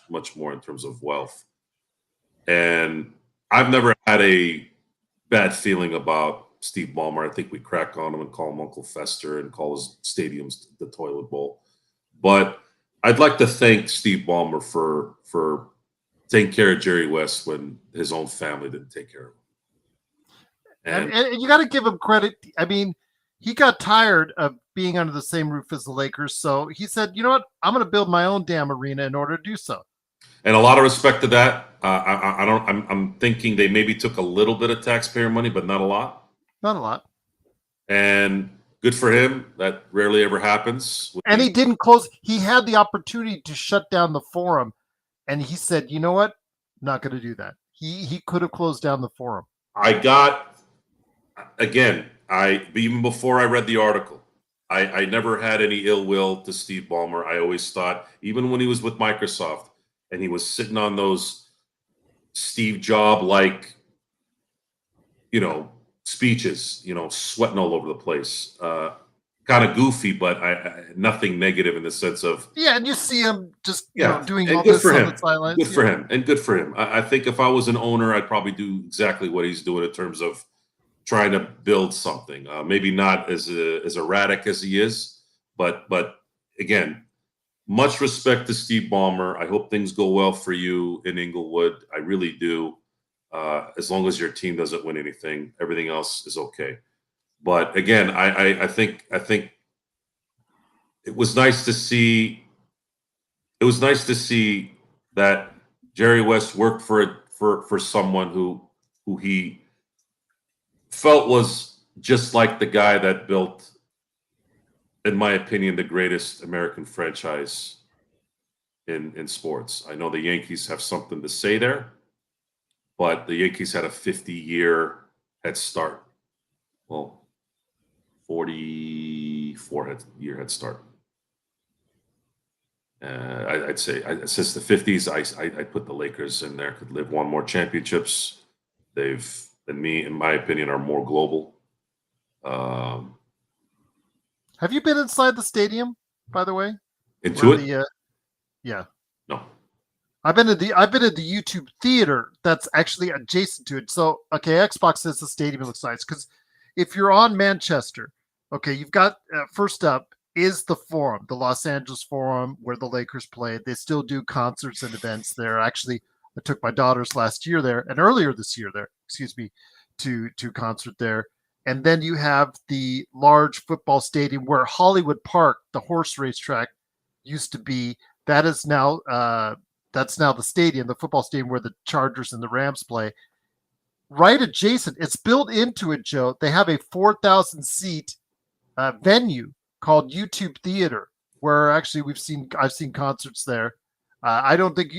much more in terms of wealth. And I've never had a bad feeling about Steve Ballmer. I think we crack on him and call him Uncle Fester and call his stadiums the toilet bowl. But I'd like to thank Steve Ballmer for taking care of Jerry West when his own family didn't take care of him. And you got to give him credit. I mean, he got tired of being under the same roof as the Lakers, so he said, "You know what? I'm going to build my own damn arena in order to do so." And a lot of respect to that. I'm thinking they maybe took a little bit of taxpayer money, but not a lot. Not a lot. And good for him. That rarely ever happens. And he didn't close. He had the opportunity to shut down the forum, and he said, "You know what? Not going to do that." He could have closed down the forum. Even before I read the article, I never had any ill will to Steve Ballmer. I always thought, even when he was with Microsoft and he was sitting on those Steve Jobs-like, speeches, sweating all over the place. Kind of goofy, but nothing negative in the sense of. Yeah, and you see him just doing and all good this for on him. the sidelines. Good for him, and good for him. I think if I was an owner, I'd probably do exactly what he's doing in terms of trying to build something. Maybe not as erratic as he is, but again, much respect to Steve Ballmer. I hope things go well for you in Inglewood. I really do. As long as your team doesn't win anything, everything else is okay. But again, I think it was nice to see it was nice to see that Jerry West worked for someone who he felt was just like the guy that built, in my opinion, the greatest American franchise in sports. I know the Yankees have something to say there, but the Yankees had a 50-year head start. Well, 44-year head start. I'd say since the 50s, I put the Lakers in there. Could live one more championships. They've, in my opinion, are more global. Have you been inside the stadium, by the way? Into it? Yeah. No. I've been at the YouTube theater that's actually adjacent to it. So okay, Xbox says the stadium looks nice because if you're on Manchester, okay, you've got first up is the Forum, the Los Angeles Forum where the Lakers play. They still do concerts and events there. Actually, I took my daughters last year there and earlier this year there, excuse me, to concert there. And then you have the large football stadium where Hollywood Park, the horse racetrack, used to be. That is now that's now the stadium, the football stadium where the Chargers and the Rams play. Right adjacent, it's built into it, Joe. They have a 4,000 seat venue called YouTube Theater, where actually I've seen concerts there. I don't think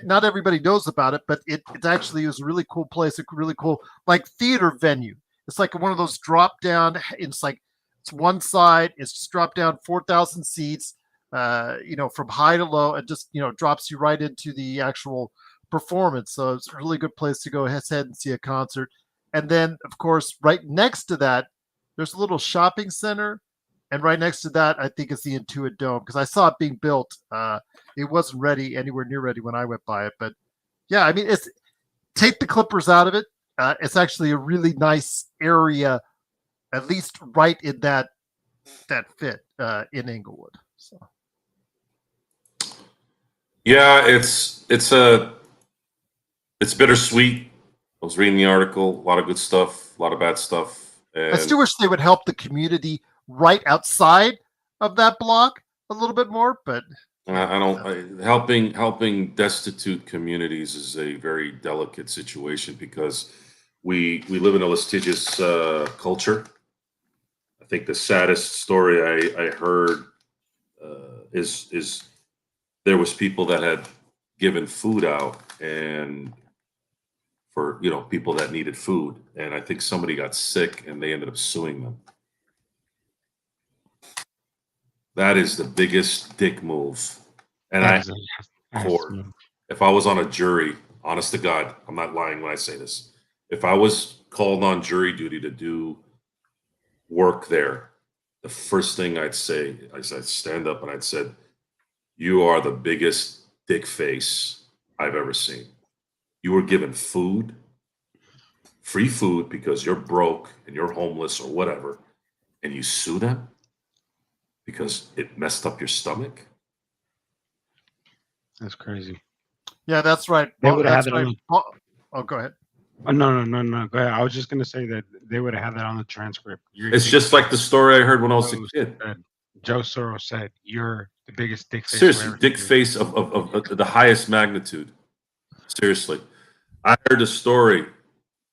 not everybody knows about it, but it actually is a really cool place, a really cool like theater venue. It's like one of those drop down. It's one side. It's just drop down 4,000 seats. From high to low, and just drops you right into the actual performance. So it's a really good place to go ahead and see a concert. And then, of course, right next to that, there's a little shopping center. And right next to that, I think is the Intuit Dome because I saw it being built. It wasn't ready, anywhere near ready when I went by it. But yeah, I mean, take the Clippers out of it. It's actually a really nice area, at least right in that fit in Inglewood. So. Yeah, it's bittersweet. I was reading the article, a lot of good stuff, a lot of bad stuff. And I still wish they would help the community right outside of that block a little bit more, but helping destitute communities is a very delicate situation because we live in a litigious culture. I think the saddest story I heard is there was people that had given food out and for people that needed food, and I think somebody got sick and they ended up suing them. That is the biggest dick move. And if I was on a jury, honest to God, I'm not lying when I say this. If I was called on jury duty to do work there, the first thing I'd say, I'd stand up and I'd said, "You are the biggest dick face I've ever seen. You were given food, free food because you're broke and you're homeless or whatever, and you sue them because it messed up your stomach." That's crazy. Yeah, that's right. They would have that's had right. Oh, go ahead. Oh, no. Go ahead. I was just gonna say that they would have had that on the transcript. It's just like the story I heard when I was a kid. Joe Soro said, "You're the biggest dick face." Seriously, dick face of the highest magnitude. Seriously, I heard a story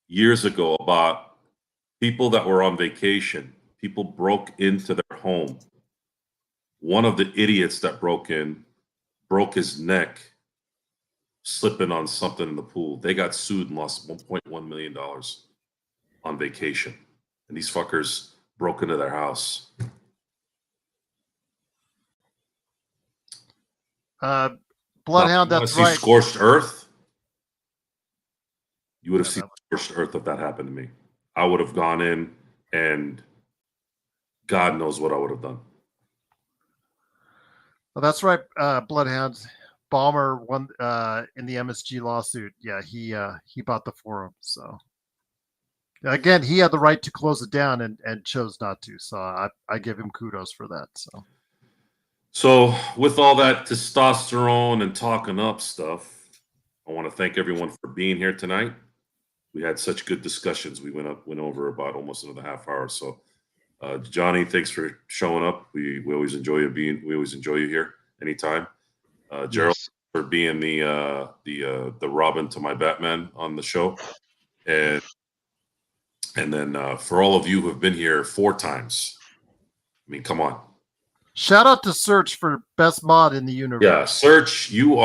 years ago about people that were on vacation. People broke into their home. One of the idiots that broke in broke his neck slipping on something in the pool. They got sued and lost $1.1 million on vacation. And these fuckers broke into their house. Bloodhound, that's right. Scorched earth? You would have seen scorched earth if that happened to me. I would have gone in and God knows what I would have done. Well, that's right. Bloodhound. Ballmer won in the MSG lawsuit. Yeah, he bought the Forum. So again, he had the right to close it down and chose not to. So I give him kudos for that. So with all that testosterone and talking up stuff, I want to thank everyone for being here tonight. We had such good discussions. We went over about almost another half hour. So Johnny, thanks for showing up. We always enjoy you here anytime. Gerald, Yes. for being the Robin to my Batman on the show, and then for all of you who have been here 4 times. I mean, come on. Shout out to Search for best mod in the universe. Yeah, Search, you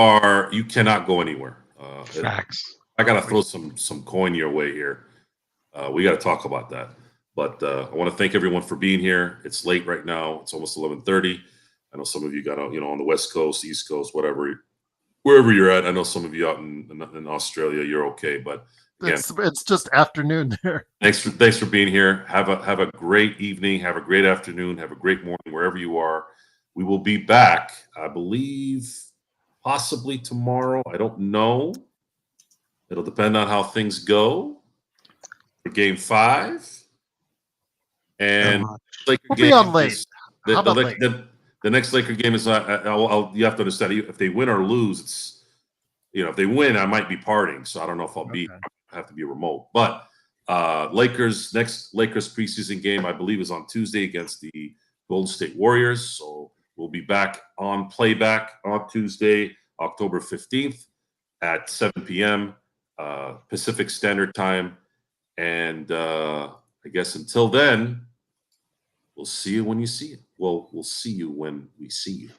cannot go anywhere. Facts. I gotta throw some coin your way here. We got to talk about that. But I want to thank everyone for being here. It's late right now. It's almost 11:30. I know some of you got out, on the West Coast, East Coast, whatever, wherever you're at. I know some of you out in Australia, you're okay. But again, it's just afternoon there. thanks for being here. Have a great evening. Have a great afternoon. Have a great morning wherever you are. We will be back, I believe, possibly tomorrow. I don't know. It'll depend on how things go for Game 5. And We'll be on late. How about late? The next Laker game is you have to understand, if they win or lose, it's if they win, I might be partying, so I don't know if I have to be remote. But next Lakers preseason game, I believe, is on Tuesday against the Golden State Warriors. So we'll be back on playback on Tuesday, October 15th at 7 p.m. Pacific Standard Time. And I guess until then, we'll see you when you see it. Well, we'll see you when we see you.